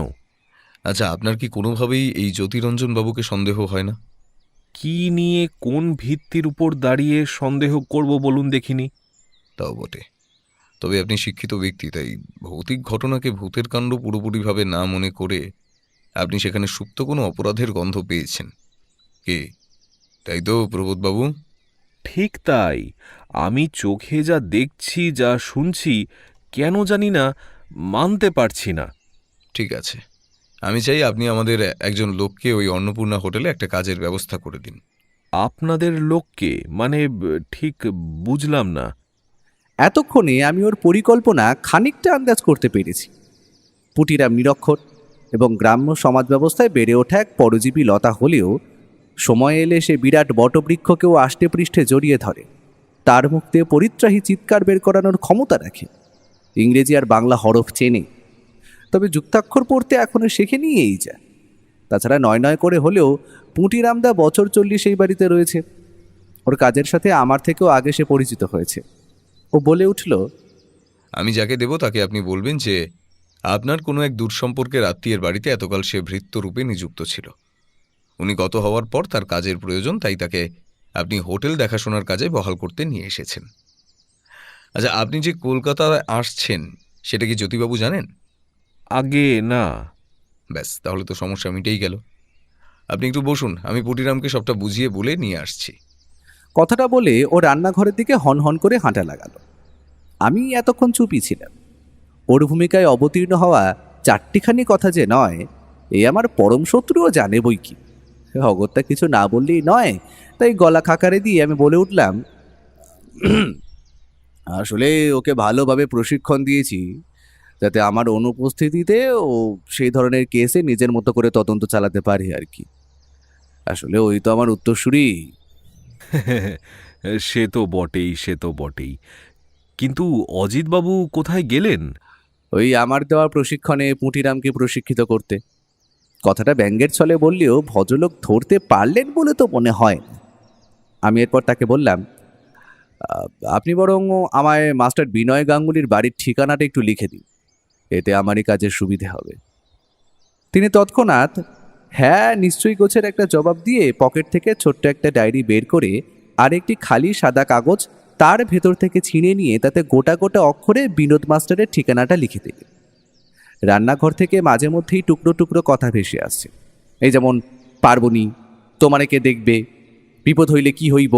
আচ্ছা, আপনার কি কোনোভাবেই এই জ্যোতিরঞ্জনবাবুকে সন্দেহ হয় না? কি নিয়ে, কোন ভিত্তির উপর দাঁড়িয়ে সন্দেহ করব বলুন দেখিনি? তাও বটে, তবে আপনি শিক্ষিত ব্যক্তি, তাই ভৌতিক ঘটনাকে ভূতের কাণ্ড পুরোপুরিভাবে না মনে করে আপনি সেখানে সুপ্ত কোনো অপরাধের গন্ধ পেয়েছেন। কে, তাই তো প্রবোধবাবু? ঠিক তাই। আমি চোখে যা দেখছি, যা শুনছি, কেন জানি না মানতে পারছি না। ঠিক আছে, আমি চাই আপনি আমাদের একজন লোককে ওই অন্নপূর্ণা হোটেলে একটা কাজের ব্যবস্থা করে দিন। আপনাদের লোককে মানে ঠিক বুঝলাম না। এতক্ষণে আমি ওর পরিকল্পনা খানিকটা আন্দাজ করতে পেরেছি। পুটিরাম নিরক্ষর এবং গ্রাম্য সমাজ ব্যবস্থায় বেড়ে ওঠা এক পরজীবী লতা হলেও সময় এলে সে বিরাট বটবৃক্ষকেও আষ্টে পৃষ্ঠে জড়িয়ে ধরে, তার মুখ দিয়ে পরিত্রাহী চিৎকার বের করানোর ক্ষমতা রাখে। ইংরেজি আর বাংলা হরফ চেনে, তবে যুক্তাক্ষর পড়তে এখনও শেখে নিয়েই যায়। তাছাড়া নয় নয় করে হলেও পুঁটিরামদা বছর 40 এই বাড়িতে রয়েছে। ওর কাজের সাথে আমার থেকেও আগে সে পরিচিত হয়েছে। ও বলে উঠল, আমি যাকে দেব তাকে আপনি বলবেন যে আপনার কোনো এক দূর সম্পর্কের আত্মীয়ের বাড়িতে এতকাল সে ভৃত্যরূপে নিযুক্ত ছিল। উনি গত হওয়ার পর তার কাজের প্রয়োজন, তাই তাকে আপনি হোটেল দেখাশোনার কাজে বহাল করতে নিয়ে এসেছেন। আচ্ছা, আপনি যে কলকাতায় আসছেন সেটা কি জ্যোতিবাবু জানেন? আগে না। ব্যাস, তাহলে তো সমস্যা মিটেই গেল। আপনি একটু বসুন, আমি পুটিরামকে সবটা বুঝিয়ে বলে নিয়ে আসছি। কথাটা বলে ও রান্নাঘরের দিকে হন হন করে হাঁটা লাগালো। আমি এতক্ষণ চুপই ছিলাম। ওর ভূমিকায় অবতীর্ণ হওয়া 4টিখানি কথা যে নয়, এই আমার পরম শত্রুও জানে বই কি। অগত্যা কিছু না বললেই নয়, তাই গলা খাকারে দিয়ে আমি বলে উঠলাম, আসলে ওকে ভালোভাবে প্রশিক্ষণ দিয়েছি, যাতে আমার অনুপস্থিতিতে ও সেই ধরনের কেসে নিজের মতো করে তদন্ত চালাতে পারে আর কি। আসলে ওই তো আমার উত্তরসূরি। সে তো বটেই, সে তো বটেই। কিন্তু অজিতবাবু কোথায় গেলেন? ওই আমার দেওয়া প্রশিক্ষণে পুঁটিরামকে প্রশিক্ষিত করতে। কথাটা ব্যঙ্গের ছলে বললেও ভদ্রলোক ধরতে পারলেন বলে তো মনে হয় না। আমি এরপর তাকে বললাম, আপনি বরং আমায় মাস্টার বিনয় গাঙ্গুলির বাড়ির ঠিকানাটা একটু লিখে দিন, এতে আমারই কাজের সুবিধে হবে। তিনি তৎক্ষণাৎ হ্যাঁ নিশ্চয়ই গোছের একটা জবাব দিয়ে পকেট থেকে ছোট্ট একটা ডায়েরি বের করে আর একটি খালি সাদা কাগজ তার ভেতর থেকে ছিঁড়ে নিয়ে তাতে গোটা গোটা অক্ষরে বিনোদ মাস্টারের ঠিকানাটা লিখে দিলেন। রান্নাঘর থেকে মাঝে মধ্যেই টুকরো টুকরো কথা ভেসে আসছে, এই যেমন পার্বণী, তোমারে কে দেখবে, বিপদ হইলে কি হইব,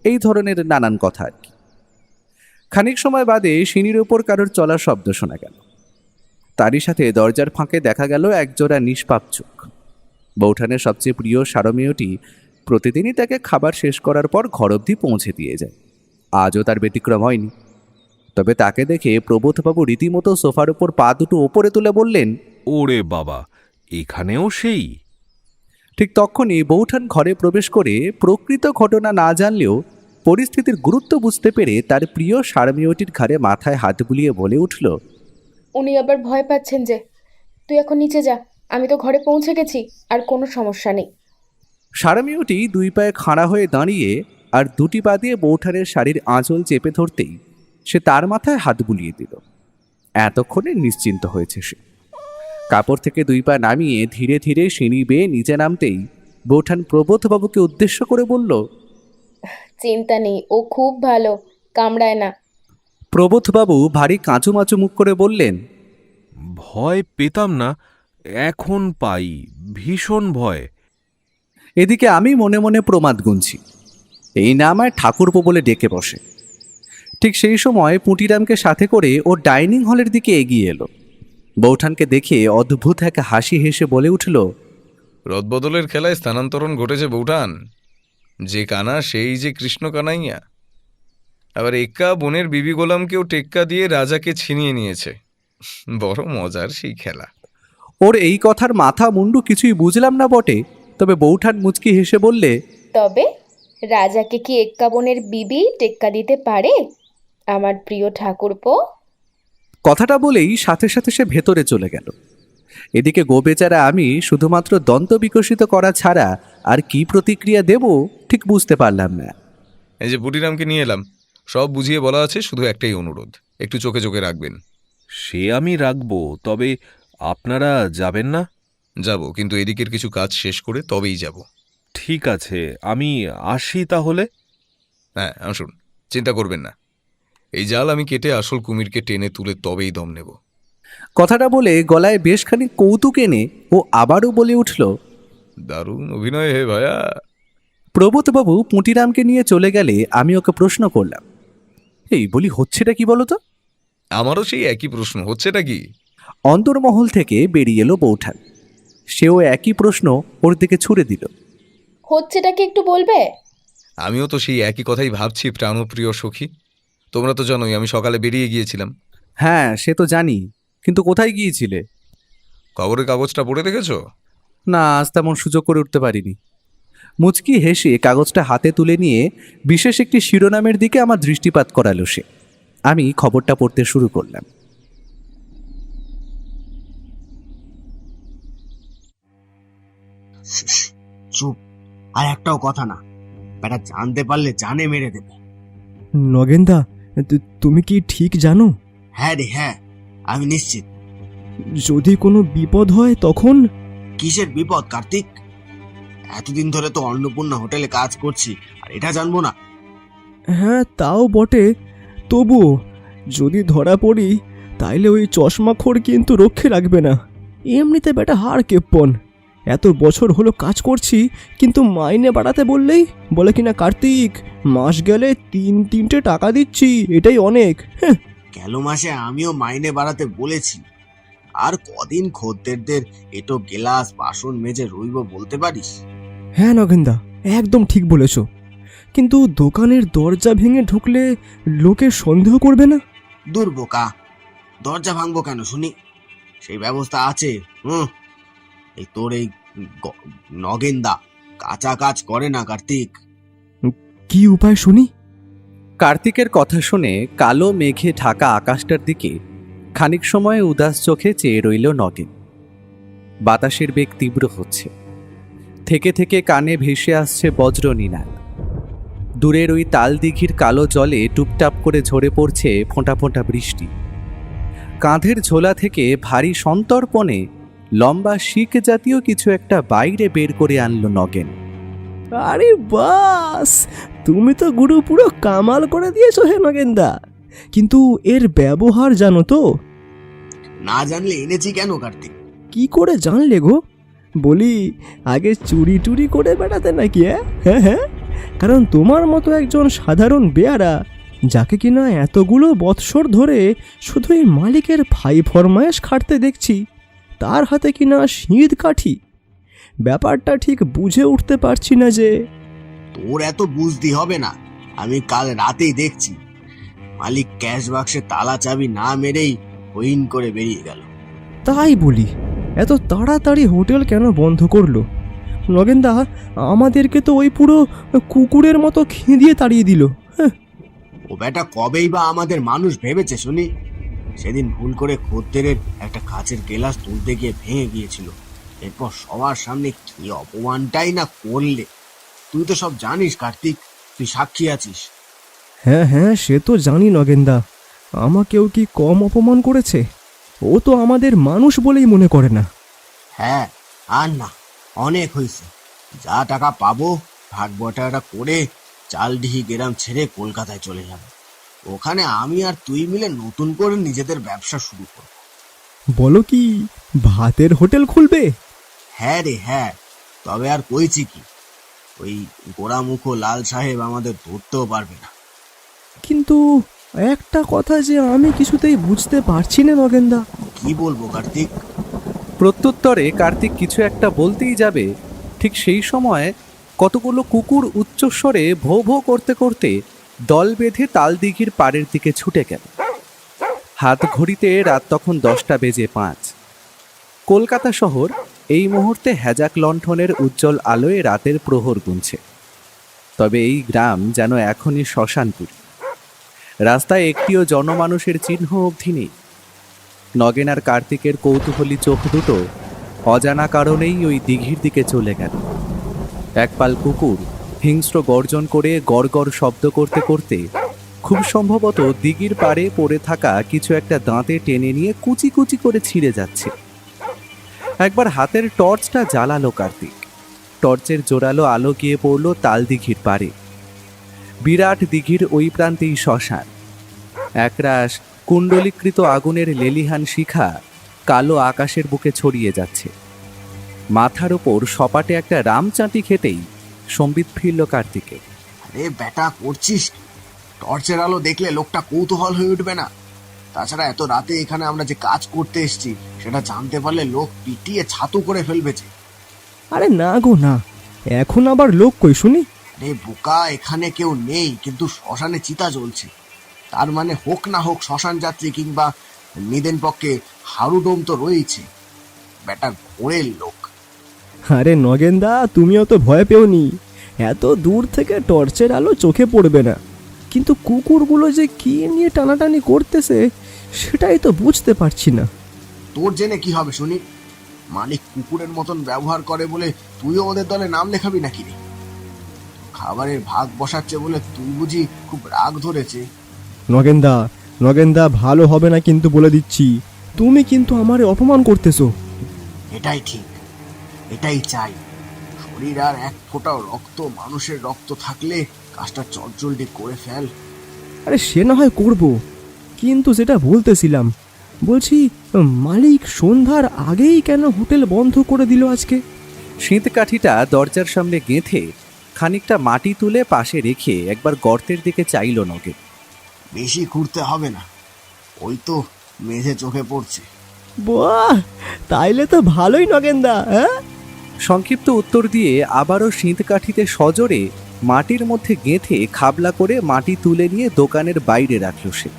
এই ধরনের নানান কথা আর কি। খানিক সময় বাদে সিঁড়ির ওপর কারোর চলার শব্দ শোনা গেল। তারই সাথে দরজার ফাঁকে দেখা গেল একজোড়া নিষ্পাপ চোখ। বৌঠানের সবচেয়ে প্রিয় সারমেয়টি প্রতিদিনই তাকে খাবার শেষ করার পর ঘর অবধি পৌঁছে দিয়ে যায়। আজও তার ব্যতিক্রম হয়নি। তবে তাকে দেখে প্রবোধবাবু রীতিমতো সোফার উপর পা দুটো ওপরে তুলে বললেন, ওরে বাবা, এখানেও সেই? ঠিক তখনই বৌঠান ঘরে প্রবেশ করে প্রকৃত ঘটনা না জানলেও পরিস্থিতির গুরুত্ব বুঝতে পেরে তার প্রিয় সারমেয়টির ঘাড়ে মাথায় হাত বুলিয়ে বলে উঠল, উনি আবার ভয় পাচ্ছেন যে। তুই এখন নিচে যা, আমি তো ঘরে পৌঁছে গেছি, আর কোনো সমস্যা নেই। সারমেয়টি দুই পায়ে খাড়া হয়ে দাঁড়িয়ে আর দুটি পা দিয়ে বৌঠানের শাড়ির আঁচল চেপে ধরতেই সে তার মাথায় হাত বুলিয়ে দিল। এতক্ষণে নিশ্চিন্ত হয়েছে সে। কাপড় থেকে দুই পা নামিয়ে ধীরে ধীরে সিঁড়ি বেয়ে নিচে নামতেই বৌঠান প্রবোধবাবুকে উদ্দেশ্য করে বলল, চিন্তা নেই, ও খুব ভালো, কামড়ায় না। প্রবোধবাবু ভারী কাঁচুমাচু মুখ করে বললেন, ভয় পেতাম না, এখন পাই ভীষণ ভয়। এদিকে আমি মনে মনে প্রমাদ গুনছি, এই না আমায় ঠাকুরপো বলে ডেকে বসে। ঠিক সেই সময় পুঁটিরামকে সাথে করে ও ডাইনিং হলের দিকে এগিয়ে এলো। বৌঠানকে দেখে অদ্ভুত এক হাসি হেসে বলে উঠল, রদবদলের খেলায় স্থানান্তরণ ঘটেছে বৌঠান। যে কানা সেই যে কৃষ্ণ কানাইয়া। আবার এক্কা বোনের বিবি গোলামকেও টেক্কা দিয়ে রাজাকে ছিনিয়ে নিয়েছে। বড় মজার সেই খেলা। ওর এই কথার মাথা মুন্ডু কিছুই বুঝলাম না বটে, তবে বৌঠান মুচকি হেসে বললে, তবে রাজাকে কি এক্কাবনের বিবি টেক্কা দিতে পারে, আমার প্রিয় ঠাকুরপো? কথাটা বলেই সাথে সাথে সে ভেতরে চলে গেল। এদিকে গোবেচারা আমি শুধুমাত্র দন্ত বিকশিত করা ছাড়া আর কি প্রতিক্রিয়া দেব ঠিক বুঝতে পারলাম না। এই যে পুটিরামকে নিয়ে এলাম, সব বুঝিয়ে বলা আছে, শুধু একটাই অনুরোধ, একটু চোখে চোখে রাখবেন। সে আমি রাখবো, তবে আপনারা যাবেন না? যাব, কিন্তু এদিকের কিছু কাজ শেষ করে তবেই যাব। ঠিক আছে, আমি আসি তাহলে। হ্যাঁ আসুন, চিন্তা করবেন না। এই জাল আমি কেটে আসল কুমিরকে টেনে তুলে তবেই দম নেব। কথাটা বলে গলায় বেশ খানিক কৌতুক এনে ও আবারও বলে উঠল, দারুণ অভিনয় হে ভায়া। প্রবোধবাবু পুঁটিরামকে নিয়ে চলে গেলে আমি ওকে প্রশ্ন করলাম, এই বলি হচ্ছেটা কি বলতো? আমারও সেই একই প্রশ্ন, হচ্ছেটা কি? অন্তর্মহল থেকে বেরিয়ে এলো বৌঠান। সেও একই প্রশ্ন ওর দিকে ছুড়ে দিল। হচ্ছেটা কি একটু বলবে? আমিও তো সেই একই কথাই ভাবছি প্রাণপ্রিয় সখী। তোমরা তো জানোই আমি সকালে বেরিয়ে গিয়েছিলাম। হ্যাঁ সে তো জানি, কিন্তু কোথায় গিয়েছিলে? খবরের কাগজটা পড়ে দেখেছ? না, আজ তেমন সুযোগ করে উঠতে পারিনি। মুচকি হেসে কাগজটা হাতে তুলে নিয়ে বিশেষ একটি শিরোনামের দিকে আমার দৃষ্টিপাত করালো সে। আমি খবরটা পড়তে শুরু করলাম। চুপ, আর একটাও কথা না। বেটা জানতে পারলে জানে মেরে দেবে। নগেনদা, তুমি কি ঠিক জানো? হ্যাঁ রে হ্যাঁ, আমি নিশ্চিত। যদি কোনো বিপদ হয় তখন? কিসের বিপদ কার্তিক? এতদিন ধরে তো অন্নপূর্ণা হোটেলে কাজ করছি, আর এটা জানবো না? হ্যাঁ তাও বটে, তবুও যদি ধরা পড়ি তাইলে ওই চশমাখোর কিন্তু রক্ষে রাখবে না। এমনিতে বেটা হার কেপ্পন, এত বছর হলো কাজ করছি, কিন্তু মাইনে বাড়াতে বললেই বলে কিনা কার্তিক মাস গেলে 3-3টে টাকা দিচ্ছি, এটাই অনেক। হ্যাঁ, গেল মাসে আমিও মাইনে বাড়াতে বলেছি। আর কদিন খদ্দেরদের এটো গেলাস বাসন মেজে রইব বলতে পারিস? হ্যাঁ নগেনদা, একদম ঠিক বলেছ, কিন্তু দোকানের দরজা ভেঙে ঢুকলে লোকে সন্দেহ করবে না? দূর বোকা, দরজা ভাঙবো কেন শুনি? সেই ব্যবস্থা আছে। এই তোর এই নগেনদা কাঁচা কাজ করে না কার্তিক। কি উপায় শুনি? কার্তিকের কথা শুনে কালো মেঘে ঢাকা আকাশটার দিকে খানিক সময় উদাস চোখে চেয়ে রইল নগেন। বাতাসের বেগ তীব্র হচ্ছে, থেকে থেকে কানে ভেসে আসছে বজ্র নিনাদ। দূরের ওই তাল দিঘির কালো জলে টুপটাপ করে ঝরে পড়ছে ফোঁটা ফোঁটা বৃষ্টি। কাঁধের ঝোলা থেকে ভারী সন্তর্পণে লম্বা শিক জাতীয় কিছু একটা বাইরে বের করে আনলো নগেন। আরে বাস, তুমি তো গুরু পুরো কামাল করে দিয়েছো হে নগেনদা। কিন্তু এর ব্যবহার জানো তো? না জানলে এনেছি কেন কার্তিক? কি করে জানলে গো? বলি, আগে চুরি টুরি করে বেড়াতে নাকি? হ্যাঁ হ্যাঁ, কারণ তোমার মতো একজন সাধারণ বেয়ারা, যাকে কিনা এতগুলো বৎসর ধরে শুধু এই মালিকের ভাই ফরমায়েশ খাটতে দেখছি, তার হাতে কিনা শীত কাঠি। ব্যাপারটা ঠিক বুঝে উঠতে পারছি না যে। তোর এত বুঝতে হবে না, আমি কাল রাতেই দেখছি মালিক ক্যাশ বাক্সে তালা চাবি না মেরেই হইন করে বেরিয়ে গেল। তাই বলি, এত তাড়াতাড়ি হোটেল কেন বন্ধ করলো? নগেনদা, আমাদেরকে তো ওই পুরো কুকুরের মতো খেঁদিয়ে তাড়িয়ে দিল। ও বেটা কবেই বা আমাদের মানুষ ভেবেছে শুনি। সেদিন ভুল করে খদ্দেরের একটা কাচের গেলাস তুলতে গিয়ে ভেঙে গিয়েছিল। এরপর সবার সামনে কি অপমানটাই না করলে। তুই তো সব জানিস কার্তিক, তুই সাক্ষী আছিস। হ্যাঁ হ্যাঁ, সে তো জানি নগেনদা। আমাকেও কি কম অপমান করেছে? ও তো আমাদের মানুষ বলেই মনে করে না। হ্যাঁ, আর না, অনেক হয়েছে। যা টাকা পাবো ভাগ বটাটা করে চালডিহি গ্রাম ছেড়ে কলকাতায় চলে যাবে। ওখানে আমি আর তুই মিলে নতুন করে নিজেদের ব্যবসা শুরু করব। বলো কি, ভাতের হোটেল খুলবে? হ্যাঁ রে হ্যাঁ, তবে আর কইছি কি, ওই গোড়ামুখ লাল সাহেব আমাদের ধরতেও পারবে না। কিন্তু একটা কথা যে আমি কিছুতেই বুঝতে পারছি না নগেনদা। কি বলবো কার্তিক? প্রত্যুত্তরে কার্তিক কিছু একটা বলতেই যাবে, ঠিক সেই সময় কতগুলো কুকুর উচ্চস্বরে ভো ভো করতে করতে দল বেঁধে তালদিঘির পাড়ের দিকে ছুটে গেল। হাত ঘড়িতে রাত তখন 10:05। কলকাতা শহর এই মুহূর্তে হ্যাজাক লণ্ঠনের উজ্জ্বল আলোয় রাতের প্রহর গুনছে। তবে এই গ্রাম যেন এখনই শ্মশানপুর। রাস্তায় একটিও জনমানুষের চিহ্ন অবধি নেই। নগেন আর কার্তিকের কৌতূহলী চোখ দুটো অজানা কারণেই ওই দিঘির দিকে চলে গেল। একপাল কুকুর হিংস্র গর্জন করে গড় গড় শব্দ করতে করতে খুব সম্ভবত দিঘির পাড়ে পড়ে থাকা কিছু একটা দাঁতে টেনে নিয়ে কুচি কুচি করে ছিঁড়ে যাচ্ছে। একবার হাতের টর্চটা জ্বালালো কার্তিক। টর্চের জোরালো আলো গিয়ে পড়ল তাল দিঘির পাড়ে। বিরাট দিঘির ওই প্রান্তেই শ্মশান। একরাশ কুণ্ডলীকৃত আগুনের লেলিহান শিখা কালো আকাশের বুকে ছড়িয়ে যাচ্ছে। মাথার ওপর সপাটে একটা রামচাঁটি খেতেই সম্বিত ফিরল কার্তিকে। আরে বেটা করছিস, টর্চের আলো দেখলে লোকটা কৌতূহল হয়ে উঠবে না? তাছাড়া এত রাতে এখানে আমরা যে কাজ করতে এসেছি সেটা জানতে পারলে লোক পিটিয়ে ছাতু করে ফেলবে যে। আরে না গো না, এখন আবার লোক কই শুনি? আরে বোকা, এখানে কেউ নেই, কিন্তু শ্মশানে চিতা জ্বলছে। তার মানে হোক না হোক শ্মশান যাত্রী কিংবা নিদেন পক্ষে হারুডোম তো রয়েছে। বেটা ঘোরের লোক। আরে নগেনদা, তুমিও তো ভয় পেওনি। এত দূর থেকে টর্চের আলো চোখে পড়বে না, কিন্তু কুকুরগুলো যে কি নিয়ে টানাটানি করতেছে সেটাই তো বুঝতে পারছি না। তোর জেনে কি হবে শুনি? মালিক কুকুরের মতন ব্যবহার করে বলে তুইও ওদের দলে নাম লেখাবি নাকি রে? খাবারের ভাগ বসাচ্ছে বলে তুই বুঝি খুব রাগ ধরেছে? নগেনদা, নগেনদা, ভালো হবে না কিন্তু বলে দিচ্ছি। তুমি কিন্তু আমারে অপমান করতেছো। এটাই ঠিক, এটাই চাই। শরীর আর এক ফোঁটাও রক্ত, মানুষের রক্ত থাকলে কাজটা চটজলদি করে ফেল। আরে সে না হয় করব, কিন্তু যেটা বলতেছিলাম, বলছি মালিক সন্ধ্যার আগেই কেন হোটেল বন্ধ করে দিল আজকে? শীতকাঠিটা দরজার সামনে গেঁথে খানিকটা মাটি তুলে পাশে রেখে একবার গর্তের দিকে চাইল নগেন। বেশি ঘুরতে হবে না, ওই তো মেঝে চোখে পড়ছে। বাহ, তাইলে তো ভালোই নগেনদা। হ্যাঁ, সংক্ষিপ্ত উত্তর দিয়ে আবারও শীতকাঠিতে সজোরে মাটির মধ্যে গেঁথে খাবলা করে মাটি তুলে নিয়ে দোকানের বাইরে রাখল সে।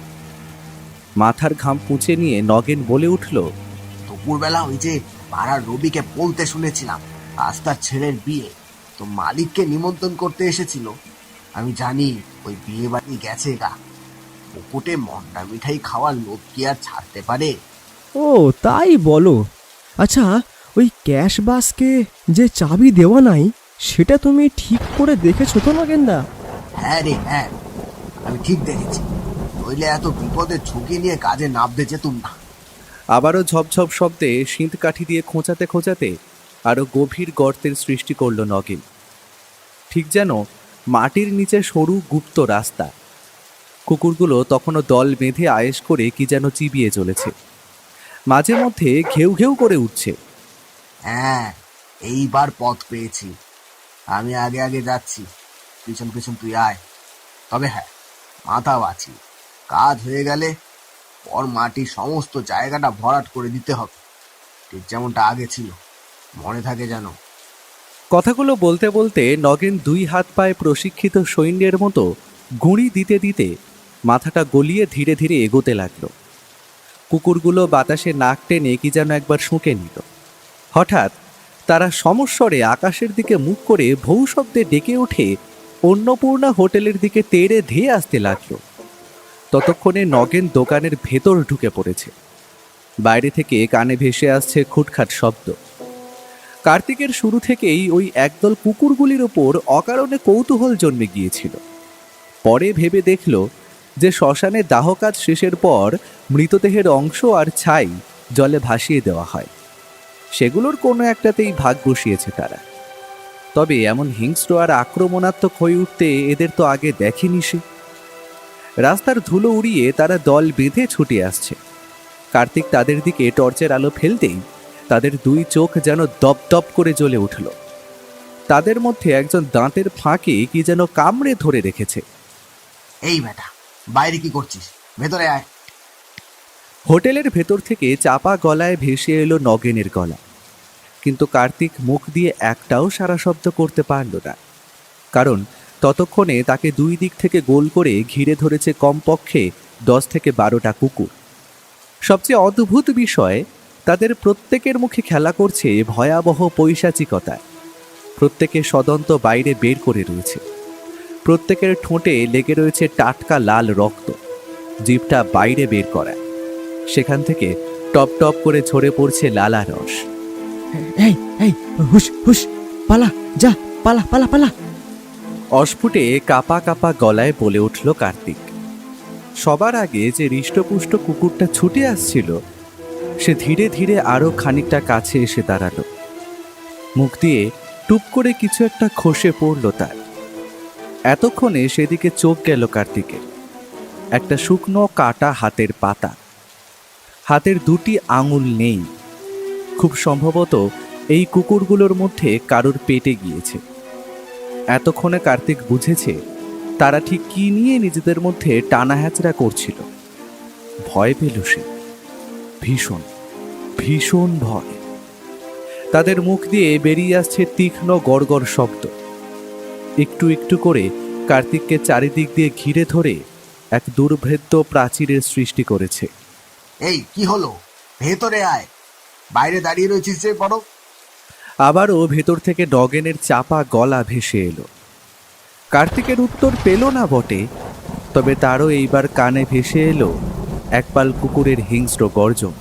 মাথার ঘাম পুঁছে নিয়ে নগেন বলে উঠল, দুপুরবেলা ওই যে পাড়ার রবিকে বলতে শুনেছিলাম আজ তার ছেলের বিয়ে, তো মালিককে নিমন্ত্রণ করতে এসেছিল। আমি জানি ওই বিয়ে বাড়ি গেছে গা। পুকুটে মন্ডা মিঠাই খাওয়ার লোভ কি আর ছাড়তে পারে? ও তাই বলো। আচ্ছা, ওই ক্যাশ বাসকে যে চাবি দেওয়া নাই সেটা তুমি ঠিক করে দেখেছো তো নগেনদা? হ্যাঁ রে হ্যাঁ, আমি ঠিক দেখেছি, নইলে এত বিপদের ঝুঁকি নিয়ে কাজে নামতে যেতুম না। আবারও ঝপঝপ শব্দে শীত কাঠি দিয়ে খোঁচাতে খোঁচাতে আরও গভীর গর্তের সৃষ্টি করল নগেন। ঠিক যেন মাটির নিচে সরু গুপ্ত রাস্তা। কুকুরগুলো তখনও দল বেঁধে আয়েশ করে কি যেন চিবিয়ে চলেছে, মাঝে মধ্যে ঘেউ ঘেউ করে উঠছে। হ্যাঁ, এইবার পথ পেয়েছি। আমি আগে আগে যাচ্ছি, পিছন পিছন তুই আয়। তবে হ্যাঁ, মাথা বাঁচি, কাজ হয়ে গেলে পর মাটির সমস্ত জায়গাটা ভরাট করে দিতে হবে, ঠিক যেমনটা আগে ছিল, মনে থাকে যেন। কথাগুলো বলতে বলতে নগেন দুই হাত পায়ে প্রশিক্ষিত সৈন্যের মতো গুঁড়ি দিতে দিতে মাথাটা গলিয়ে ধীরে ধীরে এগোতে লাগলো। কুকুরগুলো বাতাসে নাক টেনে কি যেন একবার শুঁকে নিল। হঠাৎ তারা সমস্বরে আকাশের দিকে মুখ করে ভৌ শব্দে ডেকে ওঠে অন্নপূর্ণা হোটেলের দিকে তেড়ে ধেয়ে আসতে লাগলো। ততক্ষণে নগেন দোকানের ভেতর ঢুকে পড়েছে। বাইরে থেকে কানে ভেসে আসছে খুটখাট শব্দ। কার্তিকের শুরু থেকেই ওই একদল কুকুরগুলির ওপর অকারণে কৌতূহল জন্মে গিয়েছিল। পরে ভেবে দেখল যে শ্মশানে দাহ কাজ শেষের পর মৃতদেহের অংশ আর ছাই জলে ভাসিয়ে দেওয়া হয়, সেগুলোর কোনো একটাতেই ভাগ বসিয়েছে তারা। তবে এমন হিংস্র আর আক্রমণাত্মক হয়ে উঠতে এদের তো আগে দেখেনি সে। রাস্তার ধুলো উড়িয়ে তারা দল বেঁধে ছুটে আসছে। কার্তিক তাদের দিকে টর্চের আলো ফেলতেই তাদের দুই চোখ যেন দপদপ করে জ্বলে উঠল। তাদের মধ্যে একজন দাঁতের ফাঁকে কি যেন কামড়ে ধরে রেখেছে। এই বেটা, বাইরে কি করছিস? ভেতরে আয়। হোটেলের ভেতর থেকে চাপা গলায় ভেসে এলো নগেনের গলা, কিন্তু কার্তিক মুখ দিয়ে একটাও সারা শব্দ করতে পারল না, কারণ ততক্ষণে তাকে দুই দিক থেকে গোল করে ঘিরে ধরেছে কমপক্ষে 10 থেকে 12টা কুকুর। সবচেয়ে অদ্ভুত বিষয়, তাদের প্রত্যেকের মুখে খেলা করছে ভয়াবহ পৈশাচিকতা। প্রত্যেকের সদন্ত বাইরে বের করে রয়েছে, প্রত্যেকের ঠোঁটে লেগে রয়েছে টাটকা লাল রক্ত, জিভটা বাইরে বের করা, সেখান থেকে টপ টপ করে ঝরে পড়ছে লালা রস। এই এই হুশ হুশ, পালা, যা পালা পালা পালা। অস্ফুটে কাপা কাপা গলায় বলে উঠল কার্তিক। সবার আগে যে হৃষ্টপুষ্ট কুকুরটা ছুটে আসছিল সে ধীরে ধীরে আরো খানিকটা কাছে এসে দাঁড়ালো। মুখ দিয়ে টুপ করে কিছু একটা খসে পড়ল তার। এতক্ষণে সেদিকে চোখ গেল কার্তিকের। একটা শুকনো কাটা হাতের পাতা, হাতের দুটি আঙুল নেই। খুব সম্ভবত এই কুকুরগুলোর মধ্যে কারোর পেটে গিয়েছে। এতক্ষণে কার্তিক বুঝেছে তারা ঠিক কি নিয়ে নিজেদের মধ্যে টানা হ্যাচড়া করছিল। ভয় পেল সে, ভীষণ ভীষণ ভয়। তাদের মুখ দিয়ে বেরিয়ে আসছে তীক্ষ্ণ গড়গড় শব্দ। একটু একটু করে কার্তিককে চারিদিক দিয়ে ঘিরে ধরে এক দুর্ভেদ্য প্রাচীরের সৃষ্টি করেছে। এই কি হলো? ভেতরে আয়, বাইরে দাঁড়িয়ে রয়েছিস যে বড়। আবারও ভেতর থেকে নগেনের চাপা গলা ভেসে এলো। কার্তিকের উত্তর পেল না বটে, তবে তারও এইবার কানে ভেসে এলো একপাল কুকুরের হিংস্র গর্জন।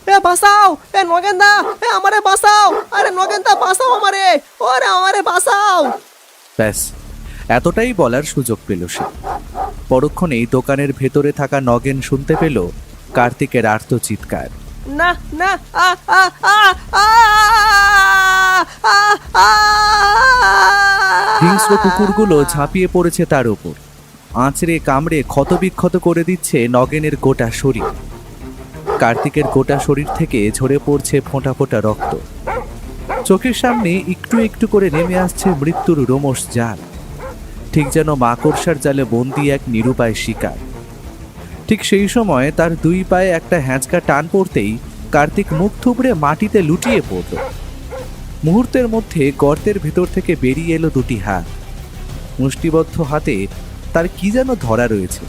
এ বাঁচাও, এ নগেনদা, এ আমারে বাঁচাও, আরে নগেনদা বাঁচাও আমারে, ওরে আমারে বাঁচাও। ব্যাস, এতটাই বলার সুযোগ পেল সে। পরক্ষণেই দোকানের ভেতরে থাকা নগেন শুনতে পেল কার্তিকের আর্ত চিৎকার। না না, আ আ আ আ আ। হিংস্র কুকুরগুলো ঝাঁপিয়ে পড়েছে তার উপর, আঁচড়ে কামড়ে ক্ষতবিক্ষত করে দিচ্ছে নগেনের গোটা শরীর। কার্তিকের গোটা শরীর থেকে ঝরে পড়ছে ফোঁটা ফোঁটা রক্ত। চোখের সামনে একটু একটু করে নেমে আসছে মৃত্যুর রোমশ জাল, ঠিক যেন মাকড়সার জালে বন্দি এক নিরুপায় শিকার। ঠিক সেই সময় তার দুই পায়ে একটা হ্যাঁচকা টান পড়তেই কার্তিক মুখ থুবড়ে মাটিতে লুটিয়ে পড়ল। মুহূর্তের মধ্যে গর্তের ভেতর থেকে বেরিয়ে এলো দুটি হাত। মুষ্টিবদ্ধ হাতে তার কি যেন ধরা রয়েছে।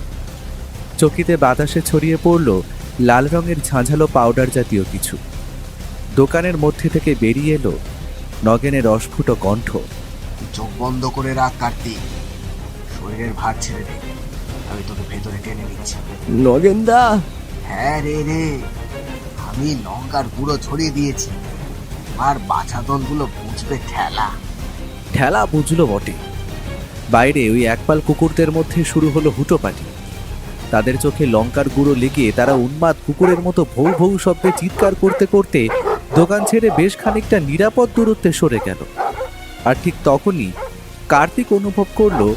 চকিতে বাতাসে ছড়িয়ে পড়ল লাল রঙের ঝাঁঝালো পাউডার জাতীয় কিছু। দোকানের মধ্যে থেকে বেরিয়ে এলো নগেনের অস্ফুট কণ্ঠ। চোখ বন্ধ করে রাখ কার্তিক, শরীরের ভার ছেড়ে দে, আমি তোকে ভেতরে টেনে নিচ্ছি। নগেনদা, হ্যাঁ রে রে, আমি লঙ্কার গুঁড়ো ছড়িয়ে দিয়েছি, আর বাছাধনগুলো বুঝবে ঠেলা। ঠেলা বুঝলো বটে, বাইরে ওই একপাল কুকুরদের মধ্যে শুরু হলো হুটোপাটি। তাদের চোখে লঙ্কার গুঁড়ো লেগে তারা উন্মাদ কুকুরের মতো ভৌ ভৌ শব্দে চিৎকার করতে করতে দোকান ছেড়ে বেশ খানিকটা নিরাপদ দূরত্বে সরে গেল। আর ঠিক তখনই কার্তিক অনুভব করলো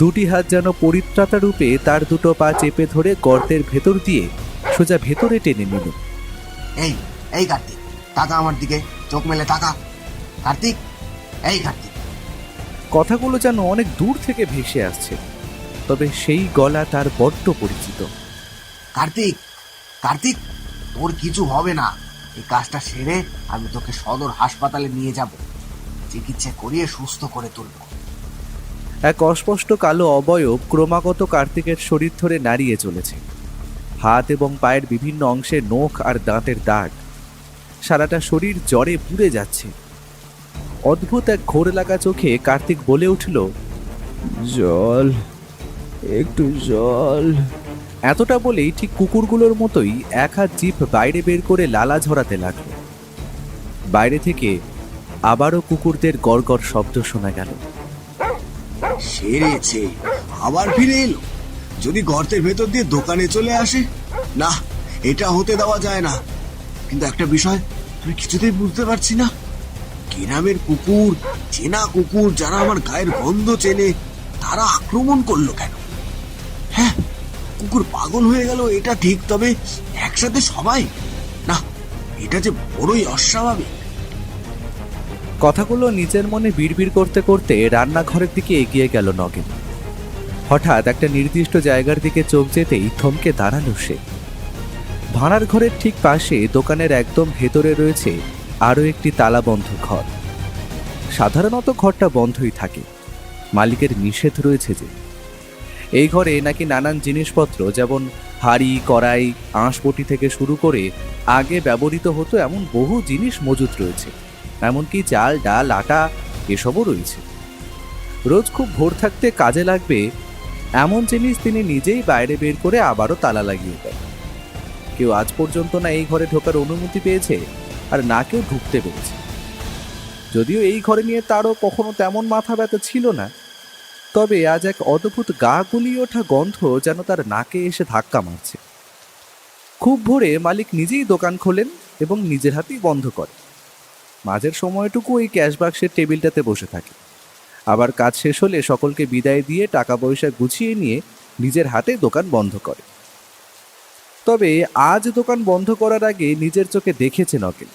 দুটি হাত যেন পরিত্রাতা রূপে তার দুটো পা চেপে ধরে গর্তের ভেতর দিয়ে সোজা ভেতরে টেনে নিল। এই এই কার্তিক, তাকা আমার দিকে, চোখ মেলে তাকা। কার্তিক, এই কার্তিক। কথাগুলো যেন অনেক দূর থেকে ভেসে আসছে, তবে সেই গলা তার বড্ড পরিচিত। কার্তিক, কার্তিক, তোর কিছু হবে না। এই কাজটা সেরে আমি তোকে সদর হাসপাতালে নিয়ে যাব, চিকিৎসা করিয়ে সুস্থ করে তুলব। এক অস্পষ্ট কালো অবয়ব ক্রমাগত কার্তিকের শরীর ধরে নাড়িয়ে চলেছে। হাত এবং পায়ের বিভিন্ন অংশে নখ আর দাঁতের দাগ, সারাটা শরীর জ্বরে পুড়ে যাচ্ছে। অদ্ভুত এক ঘোর লাগা চোখে কার্তিক বলে উঠল, জল, একটু জল। এতটা বলেই ঠিক কুকুরগুলোর মতোই এক হাত জিভ বাইরে বের করে লালা ঝরাতে লাগলো। বাইরে থেকে আবারও কুকুরদের গড়গড় শব্দ শোনা গেল। সেরেছে, আবার ফিরে এলো। যদি গর্তের ভেতর দিয়ে দোকানে চলে আসে, না, এটা হতে দেওয়া যায় না। কিন্তু একটা বিষয় আমি কিছুতেই বুঝতে পারছি না, গ্রামের কুকুর, চেনা কুকুর যারা আমার গায়ের গন্ধ চেনে, তারা আক্রমণ করলো কেন? হ্যাঁ, কুকুর পাগল হয়ে গেল এটা ঠিক, তবে একসাথে সবাই, না, এটা যে বড়ই অস্বাভাবিক। কথাগুলো নিজের মনে বিড়বিড় করতে করতে রান্নাঘরের দিকে এগিয়ে গেল নগেন। হঠাৎ একটা নির্দিষ্ট জায়গার দিকে চোখ যেতেই থমকে দাঁড়ালো সে। ভাড়ার ঘরের ঠিক পাশে দোকানের একদম ভেতরে রয়েছে আরও একটি তালাবন্ধ ঘর। সাধারণত ঘরটা বন্ধই থাকে, মালিকের নিষেধ রয়েছে যে। এই ঘরে নাকি নানান জিনিসপত্র, যেমন হাঁড়ি, কড়াই, আঁশবটি থেকে শুরু করে আগে ব্যবহৃত হতো এমন বহু জিনিস মজুত রয়েছে। এমনকি চাল, ডাল, আটা এসবও রয়েছে। রোজ খুব ভোর থাকতে কাজে লাগবে এমন জিনিস তিনি নিজেই বাইরে বের করে আবারও তালা লাগিয়ে দেয়। কেউ আজ পর্যন্ত না এই ঘরে ঢোকার অনুমতি পেয়েছে, আর না কেউ ঢুকতে পেরেছে। যদিও এই ঘরে নিয়ে তারও কখনো তেমন মাথা ব্যথা ছিল না, তবে আজ এক অদ্ভুত গা গুলিয়ে ওঠা গন্ধ যেন তার নাকে এসে ধাক্কা মারছে। খুব ভোরে মালিক নিজেই দোকান খোলেন এবং নিজের হাতেই বন্ধ করে। মাঝের সময়টুকু ওই ক্যাশ বাক্সের টেবিলটাতে বসে থাকে। আবার কাজ শেষ হলে সকলকে বিদায় দিয়ে টাকা পয়সা গুছিয়ে নিয়ে নিজের হাতে দোকান বন্ধ করে। তবে আজ দোকান বন্ধ করার আগে নিজের চোখে দেখেছে নগেন,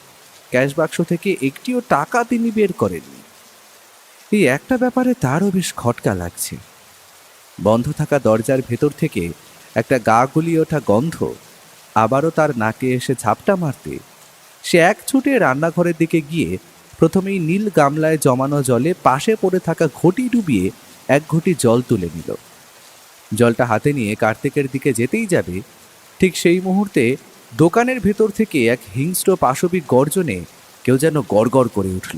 ক্যাশ বাক্স থেকে একটিও টাকা তিনি বের করেননি। এই একটা ব্যাপারে তারও বেশ খটকা লাগছে। বন্ধ থাকা দরজার ভেতর থেকে একটা গা গুলিয়ে ওঠা গন্ধ আবারও তার নাকে এসে ঝাপটা মারতে সে এক ছুটে রান্নাঘরের দিকে গিয়ে প্রথমেই নীল গামলায় জমানো জলে পাশে পড়ে থাকা ঘটি ডুবিয়ে এক ঘটি জল তুলে নিল। জলটা হাতে নিয়ে কার্তিকের দিকে যেতেই যাবে, ঠিক সেই মুহূর্তে দোকানের ভেতর থেকে এক হিংস্র পাশবিক গর্জনে কেউ যেন গড়গড় করে উঠল।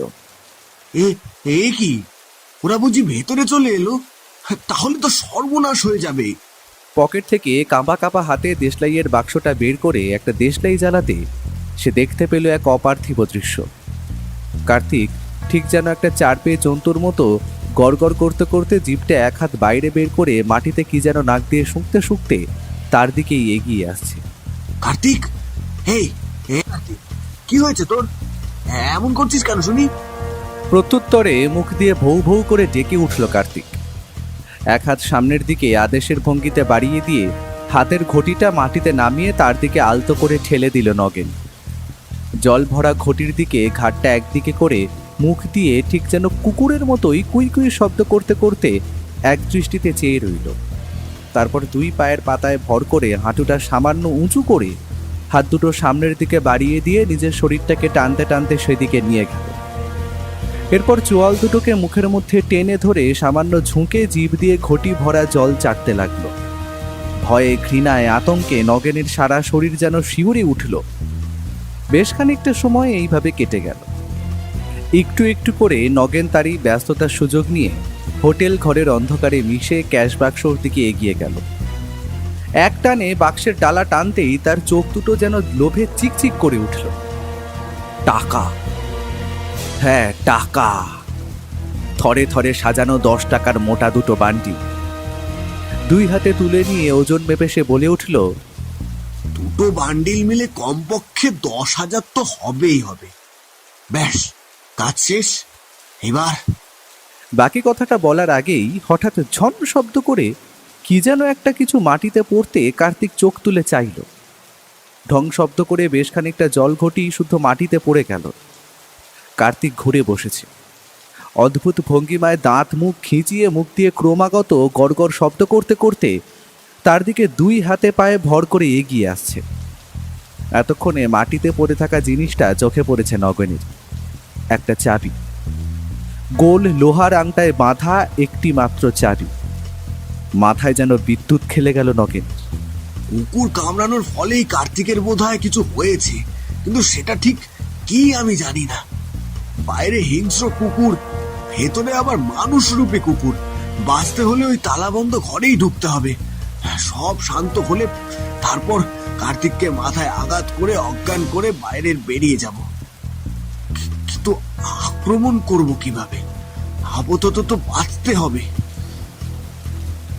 এ কি, ওরা বুঝি ভেতরে চলে এলো? তাহলে তো সর্বনাশ হয়ে যাবে। পকেট থেকে কাঁপা কাঁপা হাতে দেশলাইয়ের বাক্সটা বের করে একটা দেশলাই জ্বালাতে সে দেখতে পেল এক অপার্থিব দৃশ্য। কার্তিক ঠিক যেন একটা চার পেয়ে জন্তুর মতো গড়গড় করতে করতে জিভটা এক হাত বাইরে বের করে মাটিতে কি যেন নাক দিয়ে শুঁকতে শুঁকতে তার দিকেই এগিয়ে আসছে। কার্তিক, এই কার্তিক, কি হয়েছে তোর? এমন করছিস কেন শুনি? প্রত্যুত্তরে মুখ দিয়ে ভৌ ভৌ করে ডেকে উঠল কার্তিক। এক হাত সামনের দিকে আদেশের ভঙ্গিতে বাড়িয়ে দিয়ে হাতের ঘটিটা মাটিতে নামিয়ে তার দিকে আলতো করে ঠেলে দিল নগেন। জল ভরা ঘটির দিকে ঘাটটা একদিকে করে মুখ দিয়ে ঠিক যেন কুকুরের মতোই কুই কুই শব্দ করতে করতে এক দৃষ্টিতে চেয়ে রইল। তারপর দুই পায়ের পাতায় ভর করে হাঁটুটা সামান্য উঁচু করে হাত দুটো সামনের দিকে বাড়িয়ে দিয়ে নিজের শরীরটাকে টানতে টানতে সেদিকে নিয়ে গেল। এরপর চোয়াল দুটোকে মুখের মধ্যে টেনে ধরে সামান্য ঝুঁকে জিভ দিয়ে ঘটি ভরা জল চাটতে লাগলো। ভয়ে, ঘৃণায়, আতঙ্কে নগেনের সারা শরীর যেন শিউরে উঠল। বেশ খানিকটা সময় এইভাবে কেটে গেল। একটু একটু করে নগেন তারই ব্যস্ততার সুযোগ নিয়ে হোটেল ঘরের অন্ধকারে মিশে ক্যাশ বাক্সর দিকে এগিয়ে গেল। এক টানে বাক্সের ডালা টানতেই তার চোখ দুটো যেন লোভে চিকচিক করে উঠল। টাকা, হ্যাঁ টাকা। থরে থরে সাজানো 10 টাকার মোটা দুটো বান্ডি। দুই হাতে তুলে নিয়ে ওজন মেপে সে বলে উঠল, দুটো বান্ডিল মিলে কমপক্ষে 10,000 তো হবেই হবে। ব্যাস, কাজ শেষ। এবার বাকি কথাটা বলার আগেই হঠাৎ ঝন শব্দ করে কি যেন একটা কিছু মাটিতে পড়তে কার্তিক চোখ তুলে চাইল। ঢং শব্দ করে বেশ খানিকটা জল ঘটি শুদ্ধ মাটিতে পড়ে গেল। কার্তিক ঘুরে বসেছে। অদ্ভুত ভঙ্গিমায় দাঁত মুখ খিঁচিয়ে মুখ দিয়ে ক্রমাগত গড়গড় শব্দ করতে করতে তার দিকে দুই হাতে পায়ে ভর করে এগিয়ে আসছে। এতক্ষণে মাটিতে পড়ে থাকা জিনিসটা চোখে পড়েছে নগেনের। একটা চাবি, গোল লোহার আংটায় বাঁধা একটি মাত্র চাবি। মাথায় যেন বিদ্যুৎ খেলে গেল নগেন। কুকুর কামড়ানোর ফলেই কার্তিকের বোধহয় কিছু হয়েছে, কিন্তু সেটা ঠিক কি আমি জানি না। বাইরে হিংস্র কুকুর, ভেতরে আবার মানুষ রূপে কুকুর। বাঁচতে হলে ওই তালাবন্ধ ঘরেই ঢুকতে হবে। সব শান্ত হলে তারপর কার্তিককে মাথায় আঘাত করে অজ্ঞান করে বাইরে বেরিয়ে যাব। কিন্তু আক্রমণ করব কিভাবে? আপাতত তো বাঁচতে হবে।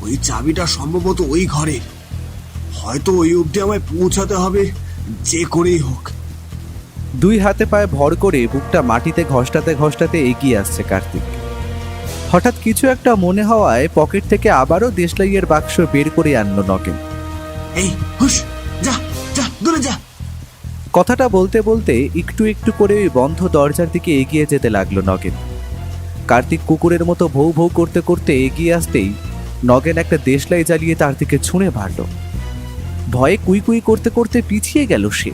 ওই চাবিটা সম্ভবত ওই ঘরে, হয়তো ওই অবধি আমায় পৌঁছাতে হবে যে করেই হোক। দুই হাতে পায়ে ভর করে বুকটা মাটিতে ঘষটাতে ঘষটাতে এগিয়ে আসছে কার্তিক। হঠাৎ কিছু একটা মনে হওয়ায় পকেট থেকে আবারও দেশলাইয়ের বাক্স বের করে আনলো নগেন। এই হুশ, যা যা দূরে যা। কথাটা বলতে বলতে একটু একটু করে ওই বন্ধ দরজার দিকে এগিয়ে যেতে লাগলো নগেন। কার্তিক কুকুরের মতো ভৌ ভৌ করতে করতে এগিয়ে আসতেই নগেন একটা দেশলাই জ্বালিয়ে তার দিকে ছুঁড়ে মারল। ভয়ে কুই কুই করতে করতে পিছিয়ে গেল সে।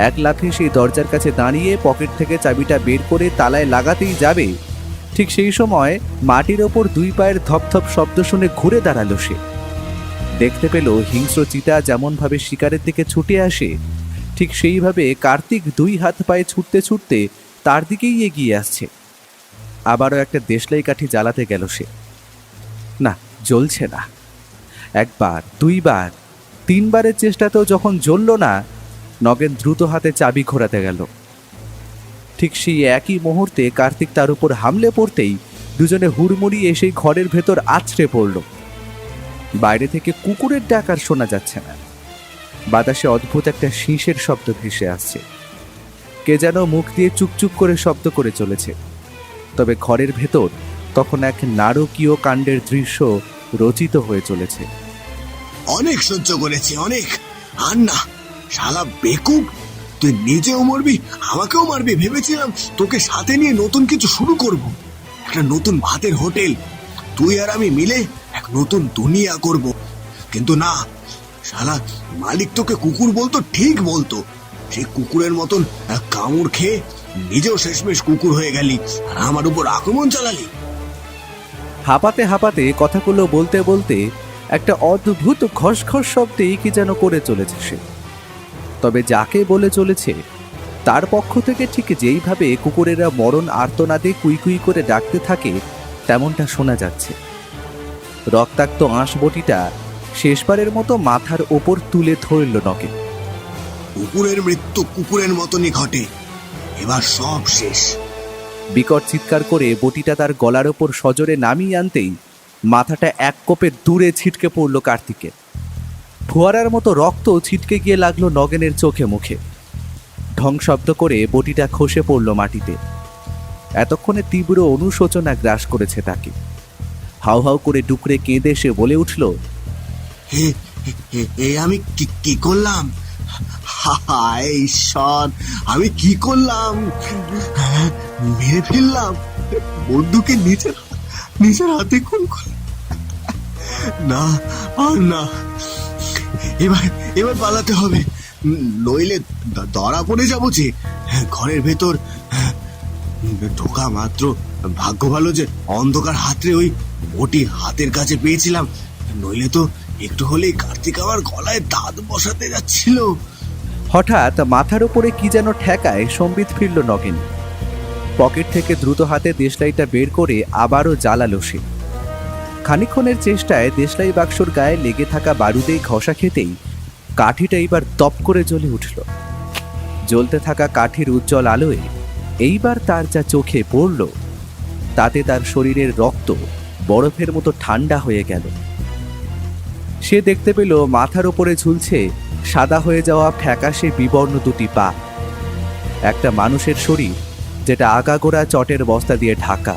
এক লাফে সেই দরজার কাছে দাঁড়িয়ে পকেট থেকে চাবিটা বের করে তালায় লাগাতেই যাবে, ঠিক সেই সময় মাটির ওপর দুই পায়ের ধপধপ শব্দ শুনে ঘুরে দাঁড়ালো সে। দেখতে পেল হিংস্র চিতা যেমনভাবে শিকারের দিকে ছুটে আসে, ঠিক সেইভাবে কার্তিক দুই হাত পায়ে ছুটতে ছুটতে তার দিকেই এগিয়ে আসছে। আবারও একটা দেশলাই কাঠি জ্বালাতে গেল সে। না, জ্বলছে না। একবার, দুইবার, তিনবারের চেষ্টাতেও যখন জ্বলল না, নগেন দ্রুত হাতে চাবি ঘোরাতে গেল। ঠিক সেই একই মুহূর্তে কার্তিক তার উপর হামলে পড়তেই দুজনে হুড়মুড়িয়ে সেই ঘরের ভেতর আছড়ে পড়ল। বাইরে থেকে কুকুরের ডাক আর শোনা যাচ্ছে না। বাতাসে অদ্ভুত একটা শীষের শব্দ ভেসে আসছে। কে যেন মুখ দিয়ে চুপচুপ করে শব্দ করে চলেছে। তবে ঘরের ভেতর তখন এক নারকীয় কাণ্ডের দৃশ্য রচিত হয়ে চলেছে। অনেক সহ্য করেছি, অনেক। আর না, শালা বেকুব, তুই নিজেও মরবি আমাকেও মারবি। ভেবেছিলাম তোকে সাথে নিয়ে নতুন কিছু শুরু করব, একটা নতুন ভাতের হোটেল। তুই আর আমি মিলে এক নতুন দুনিয়া করব। কিন্তু না, শালা মালিক তোকে কুকুর বলতো, ঠিক বলতো। সেই কুকুরের মতন কামড় খেয়ে নিজেও শেষমেশ কুকুর হয়ে গেলি আর আমার উপর আক্রমণ চালালি। হাঁপাতে হাঁপাতে কথাগুলো বলতে বলতে একটা অদ্ভুত ঘসঘস শব্দে কি যেন করে চলেছে সে। তবে যাকে বলে চলেছে তার পক্ষ থেকে ঠিক যেইভাবে কুকুরেরা মরণ আর্তনাদে কুইকুই করে ডাকতে থাকে তেমনটা শোনা যাচ্ছে। রক্তাক্ত আঁশবটিটা শেষবারের মতো মাথার ওপর তুলে ধরল নগেন। কুকুরের মৃত্যু কুকুরের মতনই ঘটে, এবার সব শেষ। বিকট চিৎকার করে বটিটা তার গলার ওপর সজোরে নামিয়ে আনতেই মাথাটা এক কোপে দূরে ছিটকে পড়ল কার্তিকের। ফোয়ারার মতো রক্ত ছিটকে গিয়ে লাগলো নগেনের চোখে মুখে। ঢং শব্দ করে বটিটা খসে পড়ল মাটিতে। এতক্ষণে তীব্র অনুশোচনা গ্রাস করেছে তাকে। হাউ হাউ করে ডুকরে কেঁদে সে বলে উঠল, এ আমি কি করলাম? হায় ঈশ্বর, আমি কি করলাম? মেরে ফেললাম বন্ধুকে নিজের হাতে খুন করে। না আর না, এবার পালাতে হবে, নইলে ধরা পড়ে যাবো। যে ঘরের ভেতর ঢোকা মাত্র ভাগ্য ভালো যে অন্ধকার হাতরে ওই বটি হাতের কাছে পেয়েছিলাম, নইলে তো একটু হলেই কার্তিক আমার গলায় দাঁত বসাতে যাচ্ছিল। হঠাৎ মাথার উপরে কি যেন ঠেকায় সম্বিত ফিরল নগেন। পকেট থেকে দ্রুত হাতে দেশলাইটা বের করে আবারও জ্বালালো সে। খানিকক্ষণের চেষ্টায় দেশলাই বাক্সর গায়ে লেগে থাকা বারুদেই ঘষা খেতেই কাঠিটা এইবার দপ করে জ্বলে উঠল। জ্বলতে থাকা কাঠির উজ্জ্বল আলোয় এইবার তার যা চোখে পড়ল তাতে তার শরীরের রক্ত বরফের মতো ঠান্ডা হয়ে গেল। সে দেখতে পেল মাথার উপরে ঝুলছে সাদা হয়ে যাওয়া ফ্যাকাশে বিবর্ণ দুটি পা। একটা মানুষের শরীর যেটা আগাগোড়া চটের বস্তা দিয়ে ঢাকা।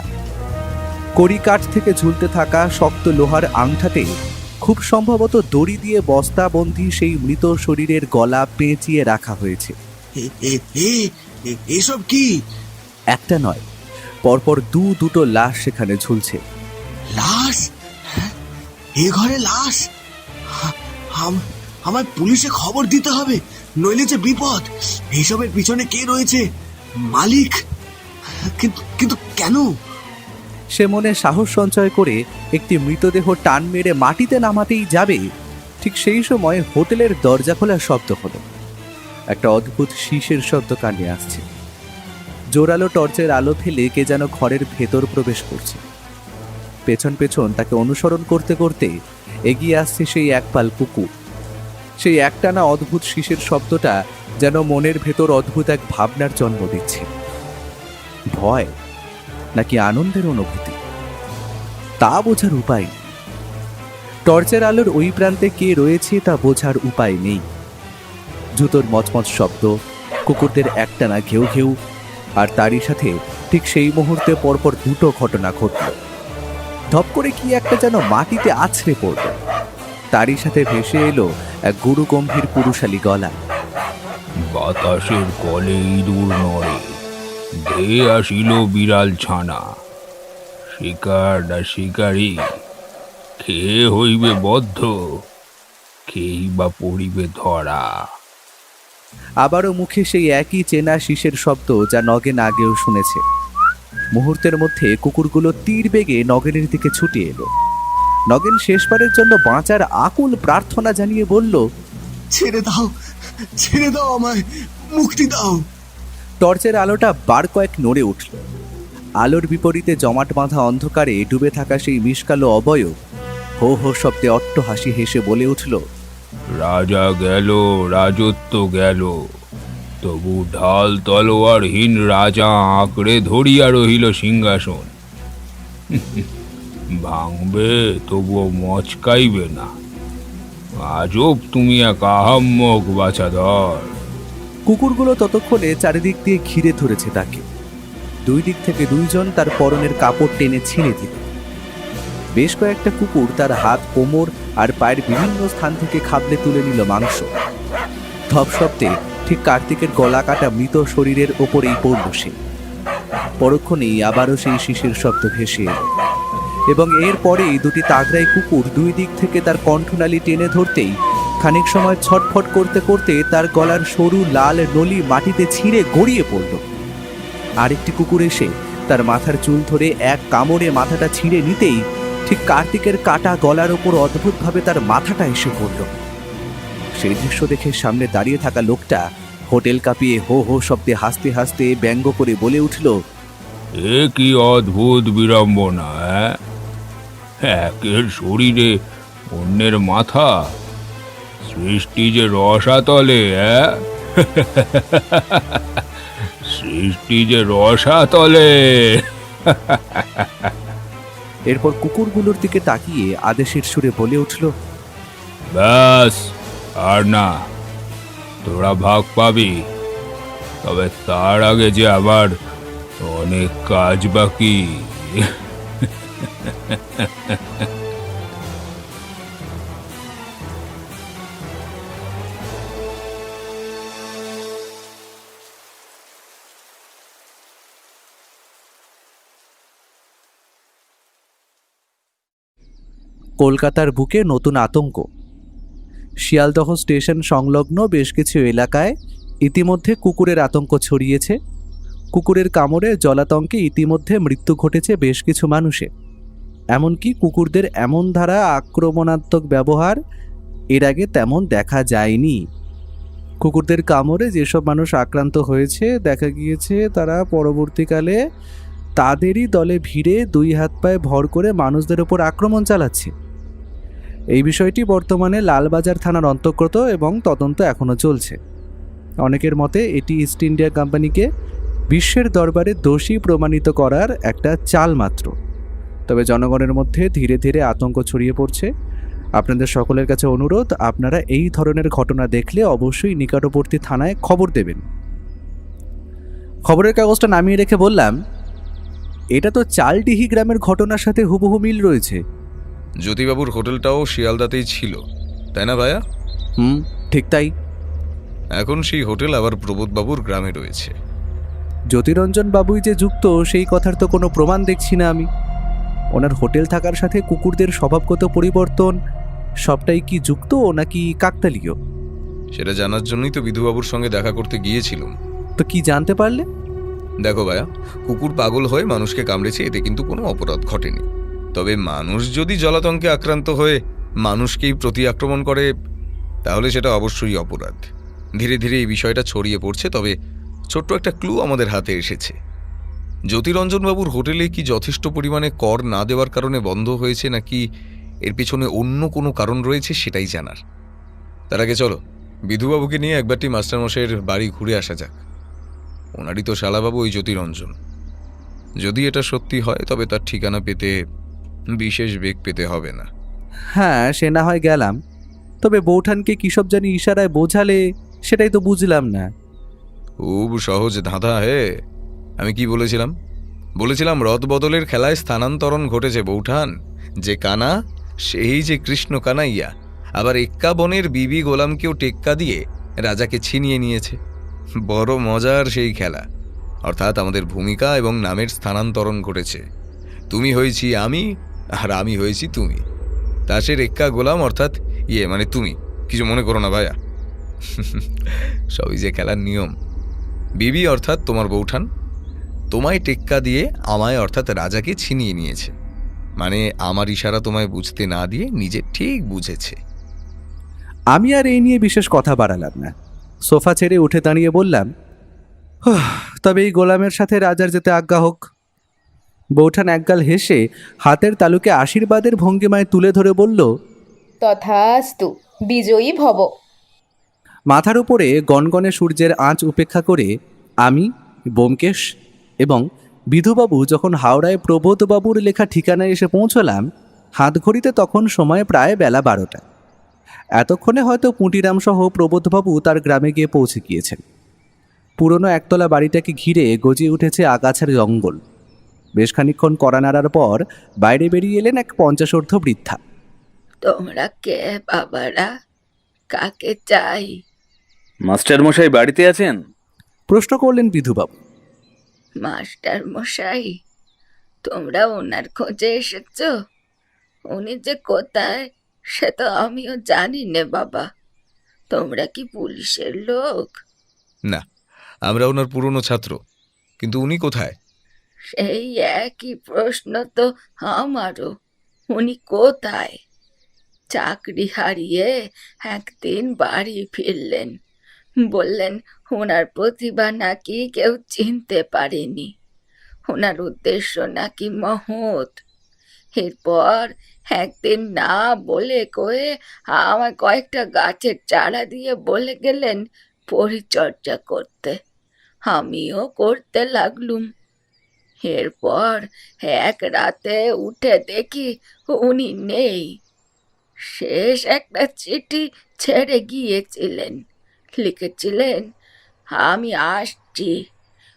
কড়িকাঠ থেকে ঝুলতে থাকা শক্ত লোহার আংটাতে খুব সম্ভবত দড়ি দিয়ে বস্তাবন্ধী সেই মৃত শরীরের গলা পেঁচিয়ে রাখা হয়েছে। এসব কি? একটা নয়, পরপর দুটো লাশ সেখানে ঝুলছে। লাশ? এ ঘরে লাশ? আমার পুলিশে খবর দিতে হবে, নইলে যে বিপদ। এইসবের পিছনে কে রয়েছে? মালিক? কিন্তু কেন? সে মনে সাহস সঞ্চয় করে একটি মৃতদেহ টান মেরে মাটিতে নামাতেই যাবে, ঠিক সেই সময় হোটেলের দরজা খোলার শব্দ হলো। একটা অদ্ভুত শীষের শব্দ কানে আসছে। জোরালো টর্চের আলো ফেলে কে যেন ঘরের ভেতর প্রবেশ করছে। পেছন পেছন তাকে অনুসরণ করতে করতে এগিয়ে আসছে সেই একপাল কুকুর। সেই একটানা অদ্ভুত শীষের শব্দটা যেন মনের ভেতর অদ্ভুত এক ভাবনার জন্ম দিচ্ছে। ভয় নাকি আনন্দের অনুভূতি, তা বোঝার উপায় নেই। টর্চের আলোর ওই প্রান্তে কে রয়েছে তা বোঝার উপায় নেই। জুতোর মচমচ শব্দ, কুকুরদের একটানা ঘেউ ঘেউ, আর তারই সাথে ঠিক সেই মুহূর্তে পরপর দুটো ঘটনা ঘটল। ধপ করে কি একটা যেন মাটিতে আছড়ে পড়ল। তারই সাথে ভেসে এলো এক গুরু গম্ভীর পুরুষালী গলা। বাতাসের কলে ইঁদুর নড়ে, ধেয়ে আসিল বিড়াল ছানা। শিকার না শিকারী, খেয়ে হইবে বদ্ধ, খেয়েই বা পড়িবে ধরা। আবারও মুখে সেই একই চেনা শীষের শব্দ যা নগেন আগেও শুনেছে। মুহূর্তের মধ্যে কুকুরগুলো তীর বেগে নগেনের দিকে ছুটে এলো। নগেন শেষবারের জন্য বাঁচার আকুল প্রার্থনা জানিয়ে বলল, ছেড়ে দাও, ছেড়ে দাও আমায়, মুক্তি দাও। টর্চের আলোটা বার কয়েক নড়ে উঠল। আলোর বিপরীতে জমাট বাঁধা অন্ধকারে ডুবে থাকা সেই মিশকালো অবয়ব হো হো শব্দে অট্ট হাসি হেসে বলে উঠল, রাজা গেল, রাজত্ব গেল, তবু ঢাল তলোয়ারহীন রাজা আঁকড়ে ধরিয়া রহিল সিংহাসন। ভাঙবে তবুও মচকাইবে না। আজব তুমি এক আহাম্মক বাছাধর। কুকুরগুলো ততক্ষণে চারিদিক দিয়ে ঘিরে ধরেছে তাকে। দুই দিক থেকে দুইজন তার পরনের কাপড় টেনে ছিঁড়ে দিল। বেশ কয়েকটা কুকুর তার হাত, কোমর আর পায়ের বিভিন্ন স্থান থেকে খাবলে তুলে নিল মাংস। ধপ শব্দে ঠিক কার্তিকের গলা কাটা মৃত শরীরের ওপরেই পড়ল সে। পরক্ষণেই আবারও সেই শিশির শব্দ ভেসে এলো, এবং এরপরেই দুটি তাগড়াই কুকুর দুই দিক থেকে তার কণ্ঠনালী টেনে ধরতেই খানিক সময় ছটফট করতে করতে তার গলার সরু লাল নলি মাটিতে ছিঁড়ে গড়িয়ে পড়ল। আরেকটি কুকুর এসে তার মাথার চুল ধরে এক কামড়ে মাথাটা ছিঁড়ে নিতেই ঠিক কার্তিকের কাটা গলার ওপর অদ্ভুতভাবে তার মাথাটা এসে পড়ল। সেই দৃশ্য দেখে সামনে দাঁড়িয়ে থাকা লোকটা হোটেল কাঁপিয়ে হো হো শব্দে হাসতে হাসতে ব্যঙ্গ করে বলে উঠল, এ কি অদ্ভুত বিড়ম্বনা! একের শরীরে অন্যের মাথা, সৃষ্টি যে রসাতলে। সৃষ্টি যে রসাতলে। এরপর কুকুরগুলোর দিকে তাকিয়ে আদেশের সুরে বলে উঠল, ব্যাস, আর না, তোরা ভাগ পাবি, তবে তার আগে যে আবার অনেক কাজ বাকি। কলকাতার বুকে নতুন আতঙ্ক। শিয়ালদহ স্টেশন সংলগ্ন বেশ কিছু এলাকায় ইতিমধ্যে কুকুরের আতঙ্ক ছড়িয়েছে। কুকুরের কামড়ে জলাতঙ্কে ইতিমধ্যে মৃত্যু ঘটেছে বেশ কিছু মানুষের। এমনকি কুকুরদের এমন ধারা আক্রমণাত্মক ব্যবহার এর আগে তেমন দেখা যায়নি। কুকুরদের কামড়ে যেসব মানুষ আক্রান্ত হয়েছে দেখা গিয়েছে তারা পরবর্তীকালে তাদেরই দলে ভিড়ে দুই হাত পায়ে ভর করে মানুষদের ওপর আক্রমণ চালাচ্ছে। এই বিষয়টি বর্তমানে লালবাজার থানার অন্তর্গত এবং তদন্ত এখনও চলছে। অনেকের মতে এটি ইস্ট ইন্ডিয়া কোম্পানিকে বিশ্বের দরবারে দোষী প্রমাণিত করার একটা চাল মাত্র। তবে জনগণের মধ্যে ধীরে ধীরে আতঙ্ক ছড়িয়ে পড়ছে। আপনাদের সকলের কাছে অনুরোধ, আপনারা এই ধরনের ঘটনা দেখলে অবশ্যই নিকটবর্তী থানায় খবর দেবেন। খবরের কাগজটা নামিয়ে রেখে বললাম, এটা তো চালডিহি গ্রামের ঘটনার সাথে হুবহু মিল রয়েছে। জ্যোতিবাবুর হোটেলটাও শিয়ালদাতেই ছিল, তাই না ভাইয়া? ঠিক তাই। এখন সেই হোটেল আবার প্রবোধবাবুর গ্রামে রয়েছে। জ্যোতিরঞ্জন বাবুই যে যুক্ত সেই কথার তো কোনো প্রমাণ দেখছি না আমি। ওনার হোটেল থাকার সাথে কুকুরদের স্বভাবগত পরিবর্তন সবটাই কি যুক্ত নাকি কাকতালীয়? সেটা জানার জন্যই তো বিধুবাবুর সঙ্গে দেখা করতে গিয়েছিলাম। তো কি জানতে পারলে? দেখো ভাইয়া, কুকুর পাগল হয়ে মানুষকে কামড়েছে, এতে কিন্তু কোনো অপরাধ ঘটেনি। তবে মানুষ যদি জলাতঙ্কে আক্রান্ত হয়ে মানুষকেই প্রতি আক্রমণ করে, তাহলে সেটা অবশ্যই অপরাধ। ধীরে ধীরে এই বিষয়টা ছড়িয়ে পড়ছে, তবে ছোট্ট একটা ক্লু আমাদের হাতে এসেছে। জ্যোতিরঞ্জনবাবুর হোটেলে কি যথেষ্ট পরিমাণে কর না দেওয়ার কারণে বন্ধ হয়েছে, নাকি এর পিছনে অন্য কোনো কারণ রয়েছে সেটাই জানার। তার আগে চলো বিধুবাবুকে নিয়ে একবারটি মাস্টারমশাইয়ের বাড়ি ঘুরে আসা যাক। ওনারই তো শালাবাবু ওই জ্যোতিরঞ্জন। যদি এটা সত্যি হয় তবে তার ঠিকানা পেতে বিশেষ বেগ পেতে হবে না। হ্যাঁ, সে না হয় গেলাম, তবে বৌঠানকে কিসব জানি ইশারায় বোঝালে সেটাই তো বুঝলাম না। খুব সহজ ধাঁধা হে। আমি কি বলেছিলাম? বলেছিলাম রদ বদলের খেলায় স্থানান্তরণ ঘটেছে বৌঠান। যে কানা সেই যে কৃষ্ণ কানাইয়া, আবার এক্কা বনের বিবি গোলামকেও টেক্কা দিয়ে রাজাকে ছিনিয়ে নিয়েছে। বড় মজার সেই খেলা, অর্থাৎ আমাদের ভূমিকা এবং নামের স্থানান্তরণ ঘটেছে। তুমি হয়েছি আমি, আর আমি হয়েছি তুমি। তাসের এক্কা গোলাম অর্থাৎ মানে তুমি। কিছু মনে করো না ভাইয়া, সবই যে খেলার নিয়ম। বিবি অর্থাৎ তোমার বৌঠান তোমায় টেক্কা দিয়ে আমায় অর্থাৎ রাজাকে ছিনিয়ে নিয়েছে। মানে আমার ইশারা তোমায় বুঝতে না দিয়ে নিজে ঠিক বুঝেছে। আমি আর এই নিয়ে বিশেষ কথা বাড়ালাম না। সোফা ছেড়ে উঠে দাঁড়িয়ে বললাম, তবে এই গোলামের সাথে রাজার যেতে আজ্ঞা হোক। বৌঠান একগাল হেসে হাতের তালুকে আশীর্বাদের ভঙ্গিমায় তুলে ধরে বলল, তথাস্তু, বিজয়ী ভব। মাথার উপরে গনগনে সূর্যের আঁচ উপেক্ষা করে আমি, ব্যোমকেশ এবং বিধুবাবু যখন হাওড়ায় প্রবোধবাবুর লেখা ঠিকানায় এসে পৌঁছলাম, হাতঘড়িতে তখন সময় প্রায় বেলা 12টা। এতক্ষণে হয়তো পুঁটিরাম সহ প্রবোধবাবু তার গ্রামে গিয়ে পৌঁছে গিয়েছেন। পুরনো একতলা বাড়িটাকে ঘিরে গজিয়ে উঠেছে আগাছার জঙ্গল। বেশ খানিকক্ষণ কড়া নাড়ার পর বাইরে বেরিয়ে এলেন এক 50 বৃদ্ধা। তোমরা কে বাবারা? কাকে চাই? মাস্টার মশাই বাড়িতে আছেন? প্রশ্ন করলেন বিধুবাবু। মাস্টার মশাই, তোমরা ওনার খোঁজে এসেছ? উনি যে কোথায় সে তো আমিও জানি নে বাবা। তোমরা কি পুলিশের লোক? না, আমরা ওনার পুরনো ছাত্র, কিন্তু উনি কোথায়? সেই একই প্রশ্ন তো আমারও। উনি কোথায়? চাকরি হারিয়ে একদিন বাড়ি ফিরলেন, বললেন ওনার প্রতিভা নাকি কেউ চিনতে পারেনি, ওনার উদ্দেশ্য নাকি মহৎ। এরপর একদিন না বলে কয়ে আমার কয়েকটা গাছের চারা দিয়ে বলে গেলেন পরিচর্যা করতে। আমিও করতে লাগলুম। এরপর এক রাতে উঠে দেখি উনি নেই। শেষ একটা চিঠি ছেড়ে গিয়েছিলেন, লিখেছিলেন আমি আসছি,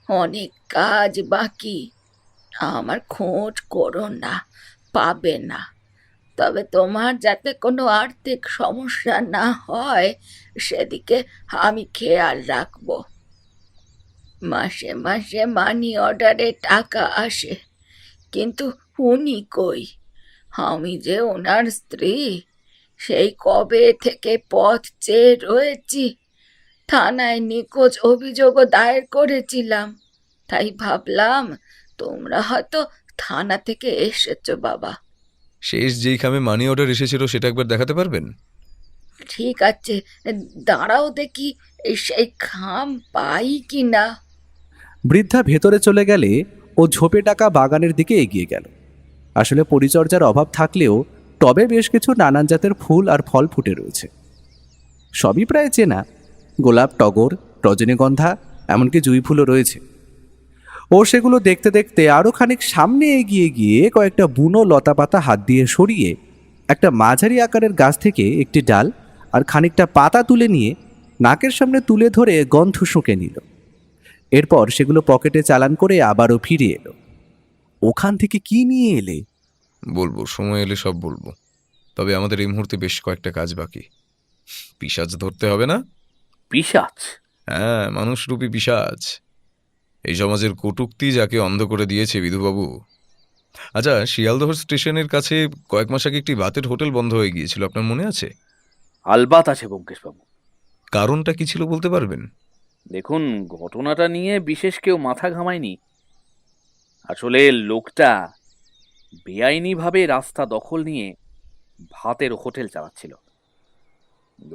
অনেক কাজ বাকি, আমার খোঁজ করো না, পাবে না। তবে তোমার যাতে কোনো আর্থিক সমস্যা না হয় সেদিকে আমি খেয়াল রাখবো। মাসে মাসে মানি অর্ডারে টাকা আসে, কিন্তু উনি কই? আমি যে ওনার স্ত্রী, সেই কবে থেকে পথ চেয়ে রয়েছি। থানায় নিখোঁজ অভিযোগও দায়ের করেছিলাম। তাই ভাবলাম তোমরা হয়তো থানা থেকে এসেছো বাবা। শেষ যেই খামে মানি অর্ডার এসেছিল সেটা একবার দেখাতে পারবেন? ঠিক আছে, দাঁড়াও দেখি সেই খাম পাই কি না। বৃদ্ধা ভেতরে চলে গেলে ও ঝোপে ডাকা বাগানের দিকে এগিয়ে গেল। আসলে পরিচর্যার অভাব থাকলেও টবে বেশ কিছু নানান জাতের ফুল আর ফল ফুটে রয়েছে। সবই প্রায় চেনা, গোলাপ, টগর, রজনীগন্ধা, এমনকি জুঁই ফুলও রয়েছে। ও সেগুলো দেখতে দেখতে আরও খানিক সামনে এগিয়ে গিয়ে কয়েকটা বুনো লতাপাতা হাত দিয়ে সরিয়ে একটা মাঝারি আকারের গাছ থেকে একটি ডাল আর খানিকটা পাতা তুলে নিয়ে নাকের সামনে তুলে ধরে গন্ধ শুঁকে নিল। এরপর সেগুলো পকেটে চালান করে আবারও ফিরে এলো। ওখান থেকে কি নিয়ে এলে? বলবো, সময় এলে সব বলবো। তবে আমাদের এই মুহূর্তে বেশ কয়েকটা কাজ বাকি। পিশাচ ধরতে হবে না? পিশাচ? হ্যাঁ, মানুষরূপী পিশাচ। এই সমাজের কটূক্তি যাকে অন্ধ করে দিয়েছে বিধুবাবু। আচ্ছা, শিয়ালদহ স্টেশনের কাছে কয়েক মাস আগে একটি বাতের হোটেল বন্ধ হয়ে গিয়েছিল, আপনার মনে আছে? আলবাত আছে ব্যোমকেশবাবু। কারণটা কি ছিল বলতে পারবেন? দেখুন, ঘটনাটা নিয়ে বিশেষ কেউ মাথা ঘামায়নি। আসলে লোকটা বেআইনিভাবে রাস্তা দখল নিয়ে ভাতের হোটেল চালাচ্ছিল।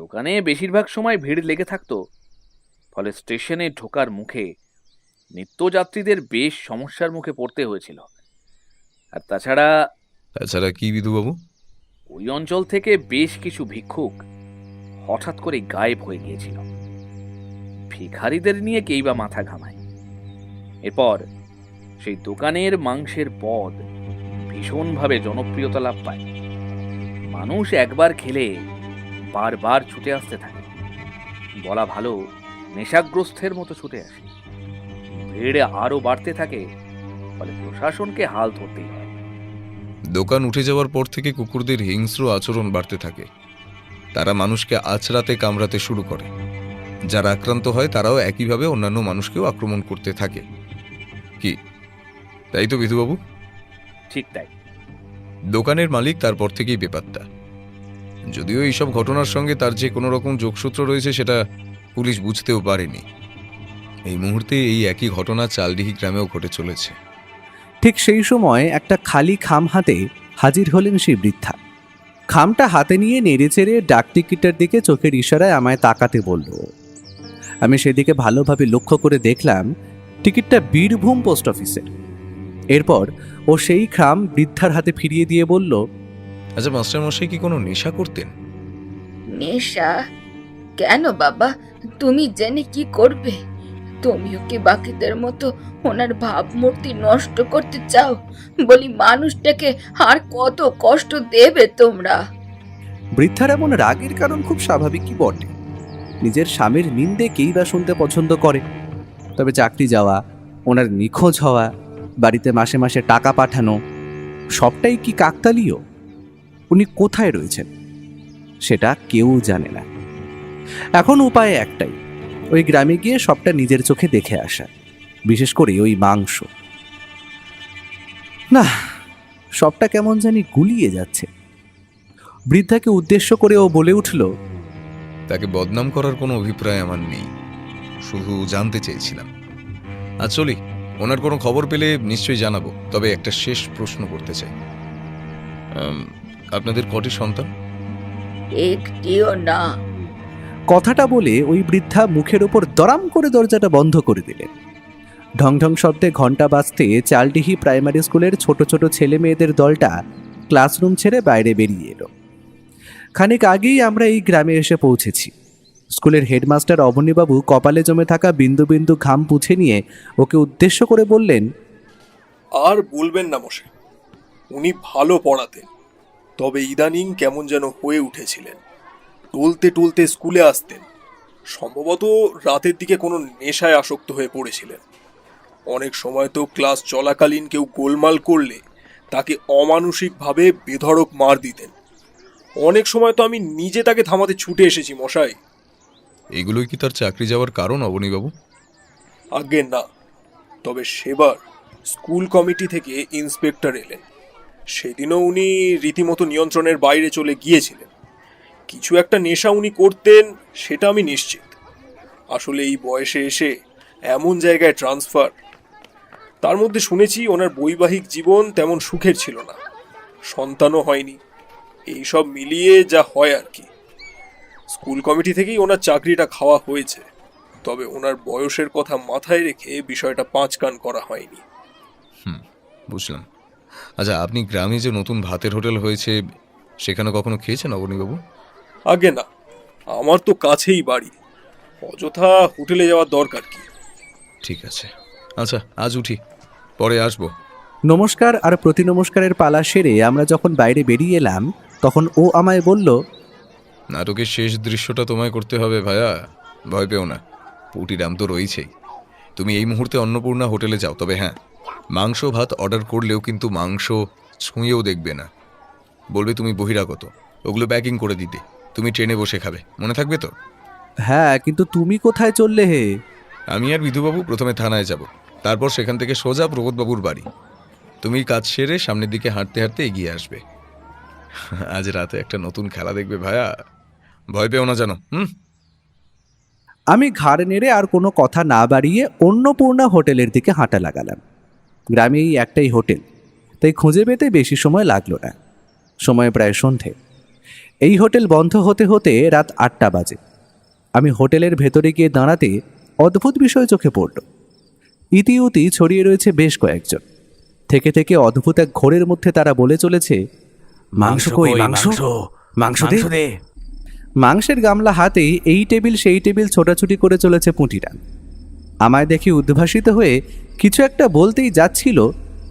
দোকানে বেশিরভাগ সময় ভিড় লেগে থাকতো, ফলে স্টেশনে ঢোকার মুখে নিত্যযাত্রীদের বেশ সমস্যার মুখে পড়তে হয়েছিল। আর তাছাড়া কি বিধুবাবু? ওই অঞ্চল থেকে বেশ কিছু ভিক্ষুক হঠাৎ করে গায়েব হয়ে গিয়েছিল। ভিখারিদের নিয়ে কেই বা মাথা ঘামায়। এরপর সেই দোকানের মাংসের পদ ভীষণভাবে জনপ্রিয়তা লাভ পায়। মানুষ একবার খেলে বারবার ছুটে আসতে থাকে। বলা ভালো, নেশাগ্রস্তের মতো ছুটে আসে। ভিড়ে আরো বাড়তে থাকে, ফলে প্রশাসনকে হাল ধরতেই হয়। দোকান উঠে যাওয়ার পর থেকে কুকুরদের হিংস্র আচরণ বাড়তে থাকে। তারা মানুষকে আঁচড়াতে কামড়াতে শুরু করে। যারা আক্রান্ত হয় তারাও একইভাবে অন্যান্য মানুষকেও আক্রমণ করতে থাকে। কি তাই তো বিধুবাবু? ঠিক তাই। দোকানের মালিক তারপর থেকেই বেপাত্তা। যদিও এইসব ঘটনার সঙ্গে তার যে কোনো রকম যোগসূত্র রয়েছে সেটা পুলিশ বুঝতেও পারেনি। এই মুহূর্তে এই একই ঘটনা চালডিহি গ্রামেও ঘটে চলেছে। ঠিক সেই সময় একটা খালি খাম হাতে হাজির হলেন সেই বৃদ্ধা। খামটা হাতে নিয়ে নেড়েচেড়ে ডাক টিকিটের দিকে চোখের ইশারায় আমায় তাকাতে বলল। আমি সেদিকে ভালোভাবে লক্ষ্য করে দেখলাম টিকিটটা বীরভূম পোস্ট অফিসের। এরপর ও সেই খাম বৃদ্ধার হাতে ফিরিয়ে দিয়ে বলল, আচ্ছা, মাস্টারমশাই কি কোনো নেশা করতেন? নেশা? কেন বাবা, তুমি জেনে কি করবে? তুমিও কি বাকিদের মতো ওনার ভাবমূর্তি নষ্ট করতে চাও? বলি, মানুষটাকে আর কত কষ্ট দেবে তোমরা? বৃদ্ধার এমন রাগের কারণ খুব স্বাভাবিকই বটে। নিজের স্বামীর নিন্দে কেই বা শুনতে পছন্দ করে। তবে চাকরি যাওয়া, ওনার নিখোঁজ হওয়া, বাড়িতে মাসে মাসে টাকা পাঠানো, সবটাই কি কাকতালীয়? উনি কোথায় রয়েছেন সেটা কেউ জানে না। এখন উপায় একটাই, ওই গ্রামে গিয়ে সবটা নিজের চোখে দেখে আসা, বিশেষ করে ওই মাংস। না, সবটা কেমন জানি গুলিয়ে যাচ্ছে। বৃদ্ধাকে উদ্দেশ্য করে ও বলে উঠল, তাকে বদনাম করার কোনো অভিপ্রায় আমার নেই, শুধু জানতে চেয়েছিলাম। আজ চলি, ওনার কোনো খবর পেলে নিশ্চয়ই জানাবো। তবে একটা শেষ প্রশ্ন করতে চাই, আপনাদের কটি সন্তান? একটিও না। কথাটা বলে ওই বৃদ্ধা মুখের ওপর দরাম করে দরজাটা বন্ধ করে দিলেন। ঢং ঢং শব্দে ঘণ্টা বাজতে চালডিহি প্রাইমারি স্কুলের ছোট ছোট ছেলে মেয়েদের দলটা ক্লাসরুম ছেড়ে বাইরে বেরিয়ে এলো। খানিক আগেই আমরা এই গ্রামে এসে পৌঁছেছি। স্কুলের হেডমাস্টার অবনীবাবু কপালে জমে থাকা বিন্দু বিন্দু ঘাম পুছে নিয়ে ওকে উদ্দেশ্য করে বললেন, আর বলবেন না মশাই, উনি ভালো পড়াতেন, তবে ইদানিং কেমন যেন হয়ে উঠেছিলেন। টলতে টলতে স্কুলে আসতেন। সম্ভবত রাতের দিকে কোনো নেশায় আসক্ত হয়ে পড়েছিলেন। অনেক সময় তো ক্লাস চলাকালীন কেউ গোলমাল করলে তাকে অমানসিকভাবে বেধড়ক মার দিতেন। অনেক সময় তো আমি নিজে তাকে থামাতে ছুটে এসেছি মশাই। এগুলোই কি তার চাকরি যাওয়ার কারণ অবনীবাবু? আজ্ঞে না, তবে সেবার স্কুল কমিটি থেকে ইন্সপেক্টর এলেন। সেদিনও উনি রীতিমতো নিয়ন্ত্রণের বাইরে চলে গিয়েছিলেন। কিছু একটা নেশা উনি করতেন, সেটা আমি নিশ্চিত। আসলে এই বয়সে এসে এমন জায়গায় ট্রান্সফার। তার মধ্যে শুনেছি ওনার বৈবাহিক জীবন তেমন সুখের ছিল না, সন্তানও হয়নি। এই সব মিলিয়ে যা হয় আর কি। স্কুল কমিটি থেকেই ওনার চাকরিটা খাওয়া হয়েছে, তবে ওনার বয়সের কথা মাথায় রেখে বিষয়টা পাঁচ কান করা হয়নি। বুঝলাম। আচ্ছা, আপনি গ্রামে যে নতুন ভাতের হোটেল হয়েছে সেখানে কখনো খেয়েছেন অবনীবাবু? আগে না, আমার তো কাছেই বাড়ি, অযথা হোটেলে যাওয়ার দরকার কি। ঠিক আছে, আচ্ছা আজ উঠি, পরে আসবো। নমস্কার আর প্রতি নমস্কারের পালা সেরে আমরা যখন বাইরে বেরিয়ে এলাম তখন ও আমায় বলল, নাটকের শেষ দৃশ্যটা তোমায় করতে হবে ভাইয়া, ভয় পেও না, পুটিরাম তো রয়েছেই। তুমি এই মুহূর্তে অন্নপূর্ণা হোটেলে যাও, তবে হ্যাঁ, মাংস ভাত অর্ডার করলেও কিন্তু মাংস ছুঁয়েও দেখবে না, বলবে তুমি বহিরাগত। ওগুলো প্যাকিং করে দিতে, তুমি ট্রেনে বসে খাবে, মনে থাকবে তো? হ্যাঁ, কিন্তু তুমি কোথায় চললে হে? আমি আর বিধুবাবু প্রথমে থানায় যাব, তারপর সেখান থেকে সোজা প্রবোধবাবুর বাড়ি। তুমি কাজ সেরে সামনের দিকে হাঁটতে হাঁটতে এগিয়ে আসবে। আজ রাতে একটা নতুন খেলা দেখবে ভাইয়া, ভয় পেও না জানো। আমি ঘাড় নেড়ে আর কোনো কথা না বাড়িয়ে অন্নপূর্ণা হোটেলের দিকে হাঁটা লাগালাম। গ্রামে এই একটাই হোটেল, তাই খুঁজে পেতে বেশি সময় লাগলো না। সময় প্রায় সন্ধে। এই হোটেল বন্ধ হতে হতে রাত 8টা বাজে। আমি হোটেলের ভেতরে গিয়ে দাঁড়াতে অদ্ভুত বিষয় চোখে পড়ল। ইতিউতি ছড়িয়ে রয়েছে বেশ কয়েকজন। থেকে থেকে অদ্ভুত এক ঘোরের মধ্যে তারা বলে চলেছে, মাংস কই, মাংস, মাংস দে। মাংসের গামলা হাতেই এই টেবিল সেই টেবিল ছোটাছুটি করে চলেছে পুঁটিরা। আমায় দেখে উদ্ভাসিত হয়ে কিছু একটা বলতেই যাচ্ছিল,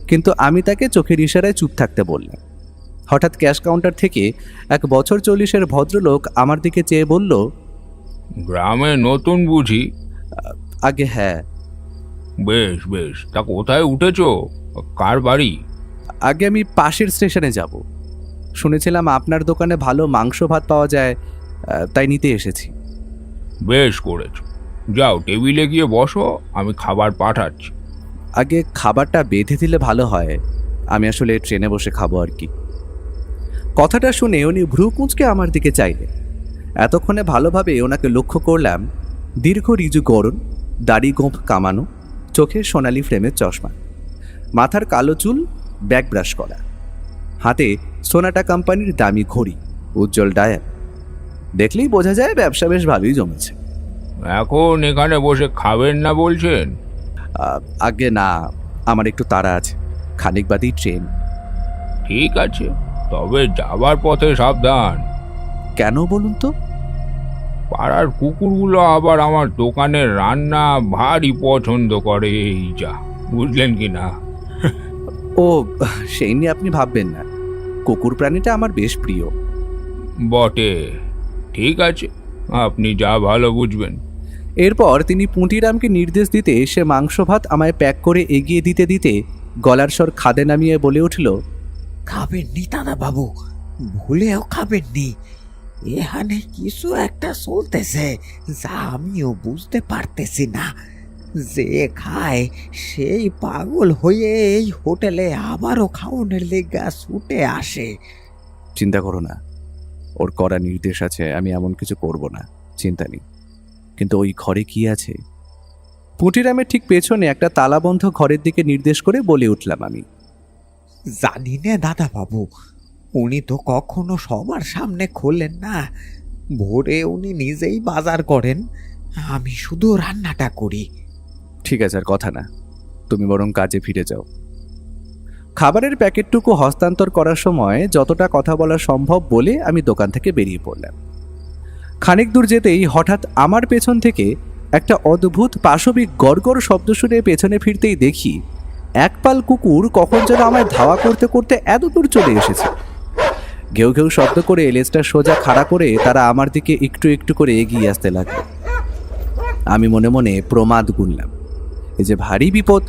কিন্তু আমি তাকে চোখের ইশারায় চুপ থাকতে বললাম। হঠাৎ ক্যাশ কাউন্টার থেকে এক বছর 40-এর ভদ্রলোক আমার দিকে চেয়ে বলল, গ্রামে নতুন বুঝি? আগে হ্যাঁ। বেশ বেশ, তা কোথায় উঠেছ? কার বাড়ি? আগে আমি পাশের স্টেশনে যাব। শুনেছিলাম আপনার দোকানে ভালো মাংস ভাত পাওয়া যায়, তাই নিতে এসেছি। বেশ করেছ, যাও টেবিলে গিয়ে বসো, আমি খাবার পাঠাচ্ছি। আগে খাবারটা বেঁধে দিলে ভালো হয়, আমি আসলে ট্রেনে বসে খাবো আর কি। কথাটা শুনে উনি ভ্রু কুঁচকে আমার দিকে চাইলেন। এতক্ষণে ভালোভাবে ওনাকে লক্ষ্য করলাম। দীর্ঘ রিজু গড়ন, দাড়ি গোঁফ কামানো, চোখে সোনালি ফ্রেমের চশমা, মাথার কালো চুল, ব্যাক ব্রাশ করা, হাতে সোনাটা কোম্পানির দামি ঘড়ি, উজ্জ্বল ডায়াল। দেখলেই বোঝা যায় ব্যবসা বেশ ভালোই জমেছে। এখন এখানে বসে খাবেন না বলছেন? আগে না, আমার একটু তাড়া আছে, খানিক বাদেই ট্রেন। ঠিক আছে, তবে যাবার পথে সাবধান। কেন বলুন তো? পাড়ার কুকুরগুলো আবার আমার দোকানের রান্না ভারী পছন্দ করে, এই যা, বুঝলেন কি না? ও, সেই নিয়ে আপনি ভাববেন না, কুকুর প্রাণীটা আমার বেশ প্রিয়। বটে, ঠিক আছে, আপনি যা ভালো বুঝবেন। এরপর তিনি পুঁটিরামকে নির্দেশ দিতে সে মাংস ভাত আমায় প্যাক করে এগিয়ে দিতে দিতে গলার স্বর খাদে নামিয়ে বলে উঠল, খাবেন নি দাদা বাবু, ভুলেও খাবেন নি। এখানে কিছু একটা চলতেছে যা আমিও বুঝতে পারতেছি না। যে খায় সেই পাগল হয়ে এই হোটেলে আবারও খাওয়ানোর লেগা ছুটে আসে। চিন্তা করো না, ওর করা নির্দেশ আছে, আমি এমন কিছু করব না, চিন্তা নেই। কিন্তু ওই ঘরে কি আছে? পুঁটিরামের ঠিক পেছনে একটা তালাবন্ধ ঘরের দিকে নির্দেশ করে বলে উঠলাম আমি। জানি না দাদা বাবু, উনি তো কখনো সবার সামনে খোলেন না। ভোরে উনি নিজেই বাজার করেন, আমি শুধু রান্নাটা করি। ঠিক আছে, আর কথা না, তুমি বরং কাজে ফিরে যাও। খাবারের প্যাকেটটুকু হস্তান্তর করার সময় যতটা কথা বলা সম্ভব বলে আমি দোকান থেকে বেরিয়ে পড়লাম। খানিক দূর যেতেই হঠাৎ আমার পেছন থেকে একটা অদ্ভুত পাশবিক গড়গড় শব্দ শুনে পেছনে ফিরতেই দেখি এক পাল কুকুর কখন যেন আমায় ধাওয়া করতে করতে এত দূর চলে এসেছে। ঘেউ ঘেউ শব্দ করে লেজটা সোজা খাড়া করে তারা আমার দিকে একটু একটু করে এগিয়ে আসতে লাগলো। আমি মনে মনে প্রমাদ গুনলাম, এই যে ভারী বিপদ।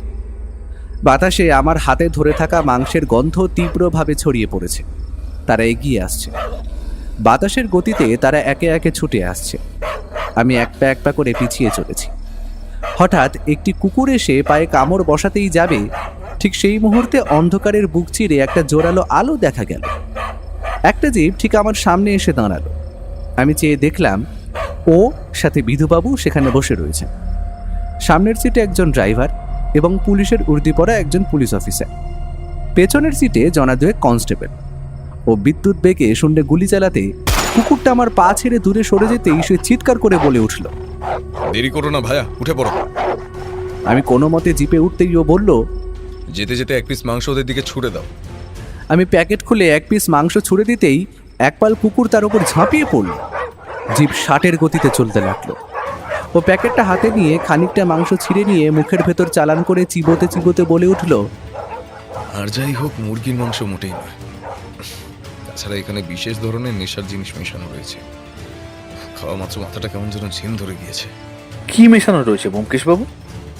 বাতাসে আমার হাতে ধরে থাকা মাংসের গন্ধ তীব্রভাবে ছড়িয়ে পড়েছে। তারা এগিয়ে আসছে, বাতাসের গতিতে তারা একে একে ছুটে আসছে। আমি এক পা করে পিছিয়ে চলেছি। হঠাৎ একটি কুকুর এসে পায়ে কামড় বসাতেই যাবে, ঠিক সেই মুহূর্তে অন্ধকারের বুক চিরে একটা জোরালো আলো দেখা গেল। একটা জিপ ঠিক আমার সামনে এসে দাঁড়ালো। আমি চেয়ে দেখলাম ও সাথে বিধুবাবু সেখানে বসে রয়েছে। সামনের সিটে একজন ড্রাইভার এবং পুলিশের উর্দি পরা একজন পুলিশ অফিসার, পেছনের সিটে জনা দুয়েক কনস্টেবল। ও বিদ্যুৎ বেগে শুন্ডে গুলি চালাতে কুকুরটা আমার পা ছেড়ে দূরে সরে যেতেই সে চিৎকার করে বলে উঠল, দেরি করো না ভাইয়া, উঠে পড়ো। আমি কোনো মতে জিপে উঠতেই ও বলল, যেতে যেতে এক পিস মাংস ওদের দিকে ছুড়ে দাও। আমি প্যাকেট খুলে এক পিস মাংস ছুড়ে দিতেই এক পাল কুকুর তার উপর ঝাঁপিয়ে পড়ল। জিপ 60-এর গতিতে চলতে লাগলো। ও প্যাকেটটা হাতে নিয়ে খানিকটা মাংস ছিঁড়ে নিয়ে মুখের ভেতর চালান করে চিবোতে চিবোতে বলে উঠল, আর যাই হোক, মুরগির মাংস মোটেই নয়। তাছাড়া এখানে বিশেষ ধরনের নেশার জিনিস মেশানো রয়েছে। খাওয়া মাত্র মাথাটা কেমন যেন ঝিম ধরে গিয়েছে। কি মেশানো রয়েছে ব্যোমকেশবাবু?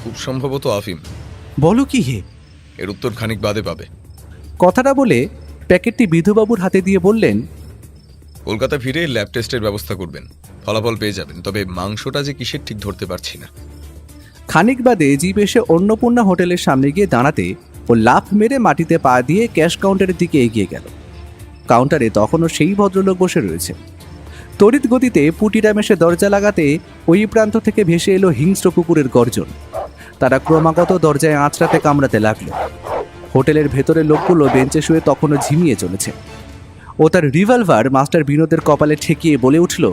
খুব সম্ভবত আফিম। বলো কি হে? এর উত্তর খানিক বাদে পাবে। কথাটা বলে প্যাকেটটি বিধুবাবুর হাতে দিয়ে বললেন, কলকাতা ফিরে ল্যাব টেস্টের ব্যবস্থা করবেন, ফলাফল পেয়ে যাবেন। তবে মাংসটা যে কিসের ঠিক ধরতে পারছি না। খানিক বাদে জিপ এসে অন্নপূর্ণা হোটেলের সামনে গিয়ে দাঁড়াতে ও লাফ মেরে মাটিতে পা দিয়ে ক্যাশ কাউন্টারের দিকে এগিয়ে গেল। কাউন্টারে তখনও সেই ভদ্রলোক বসে রয়েছে। তড়িৎ গতিতে পুটিরাম এসে দরজা লাগাতে ওই প্রান্ত থেকে ভেসে এলো হিংস্র কুকুরের গর্জন। তারা ক্রমাগত দরজায় আঁচড়াতে কামড়াতে লাগলো। হোটেলের ভেতরের লোকগুলো বেঞ্চে শুয়ে তখনও ঝিমিয়ে চলেছে। ও তার রিভলভার মাস্টার বিনোদের কপালে ঠেকিয়ে বলে উঠল,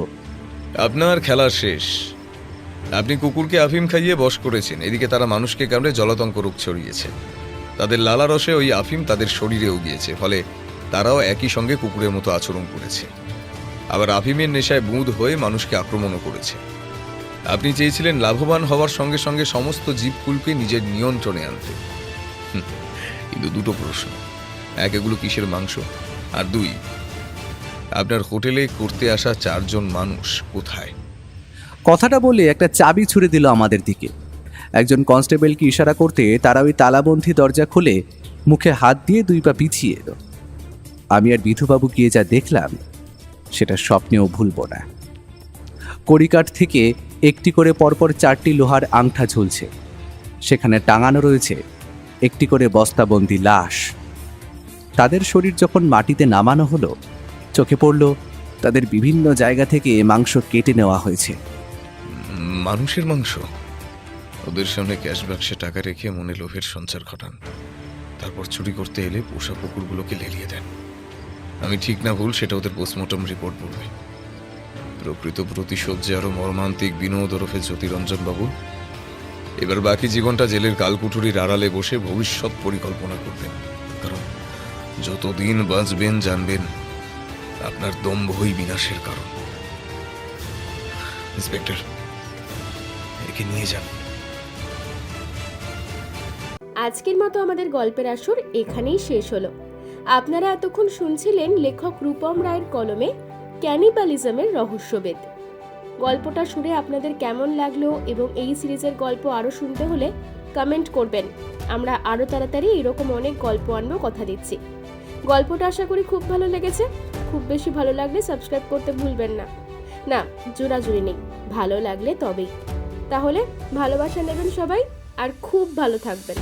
আপনার খেলা শেষ। আপনি কুকুরকে আফিম খাইয়ে বশ করেছেন, এদিকে তারা মানুষকে কামড়ে জলাতঙ্ক রোগ ছড়িয়েছে। তাদের লালা রসে ওই আফিম তাদের শরীরেও গিয়েছে, ফলে তারাও একই সঙ্গে কুকুরের মতো আচরণ করেছে। আবার আফিমের নেশায় বুঁদ হয়ে মানুষকে আক্রমণও করেছে। আপনি চেয়েছিলেন লাভবান হওয়ার সঙ্গে সঙ্গে সমস্ত জীবকুলকে নিজের নিয়ন্ত্রণে আনতে। কিন্তু দুটো প্রশ্ন: এক, এগুলো কিসের মাংস? আর দুই, আপনার হোটেলে করতে আসা 4 জন মানুষ কোথায়? কথাটা বলে একটা চাবি ছুড়ে দিল আমাদের দিকে। একজন কনস্টেবলকে ইশারা করতে তারা ওই তালাবন্ধী দরজা খুলে মুখে হাত দিয়ে 2 পা পিছিয়ে এলো। আমি আর বিধুবাবু গিয়ে যা দেখলাম সেটা স্বপ্নেও ভুলব না। কড়িকাঠ থেকে একটি করে পরপর 4টি লোহার আংটা ঝুলছে। সেখানে টাঙানো রয়েছে একটি করে বস্তাবন্দি লাশ। তাদের শরীর যখন মাটিতে নামানো হলো, চোখে পড়ল তাদের বিভিন্ন জায়গা থেকে মাংস কেটে নেওয়া হয়েছে। মানুষের মাংস? ওদের সামনে ক্যাশ বাক্সে টাকা রেখে মনে লোভের সঞ্চার ঘটান, তারপর চুরি করতে এলে পোষা কুকুরগুলোকে লেলিয়ে দেন। আমি ঠিক না ভুল সেটা ওদের পোস্টমর্টম রিপোর্ট বলবে। প্রকৃত প্রতিশোধ যে আরো মর্মান্তিক বিনোদ ওরফে জ্যোতিরঞ্জন বাবু। এবার বাকি জীবনটা জেলের কালকুঠুরির আড়ালে বসে ভবিষ্যৎ পরিকল্পনা করবেন। কারণ যতদিন বাঁচবেন জানবেন আপনার দম্ভই বিনাশের কারণ। ইন্সপেক্টর, একে নিয়ে যান। আজকের মতো আমাদের গল্পের আসর এখানেই শেষ হলো। আপনারা এতক্ষণ শুনছিলেন লেখক রূপম রায়ের কলমে ক্যানিবালিজমের রহস্যভেদ। গল্পটা শুনে আপনাদের কেমন লাগলো এবং এই সিরিজের গল্প আরও শুনতে হলে কমেন্ট করবেন। আমরা আরও তাড়াতাড়ি এরকম অনেক গল্প আনবো, কথা দিচ্ছি। গল্পটা আশা করি খুব ভালো লেগেছে। খুব বেশি ভালো লাগলে সাবস্ক্রাইব করতে ভুলবেন না। না, জোরাজুরি নেই, ভালো লাগলে তবেই। তাহলে ভালোবাসা নেবেন সবাই, আর খুব ভালো থাকবেন।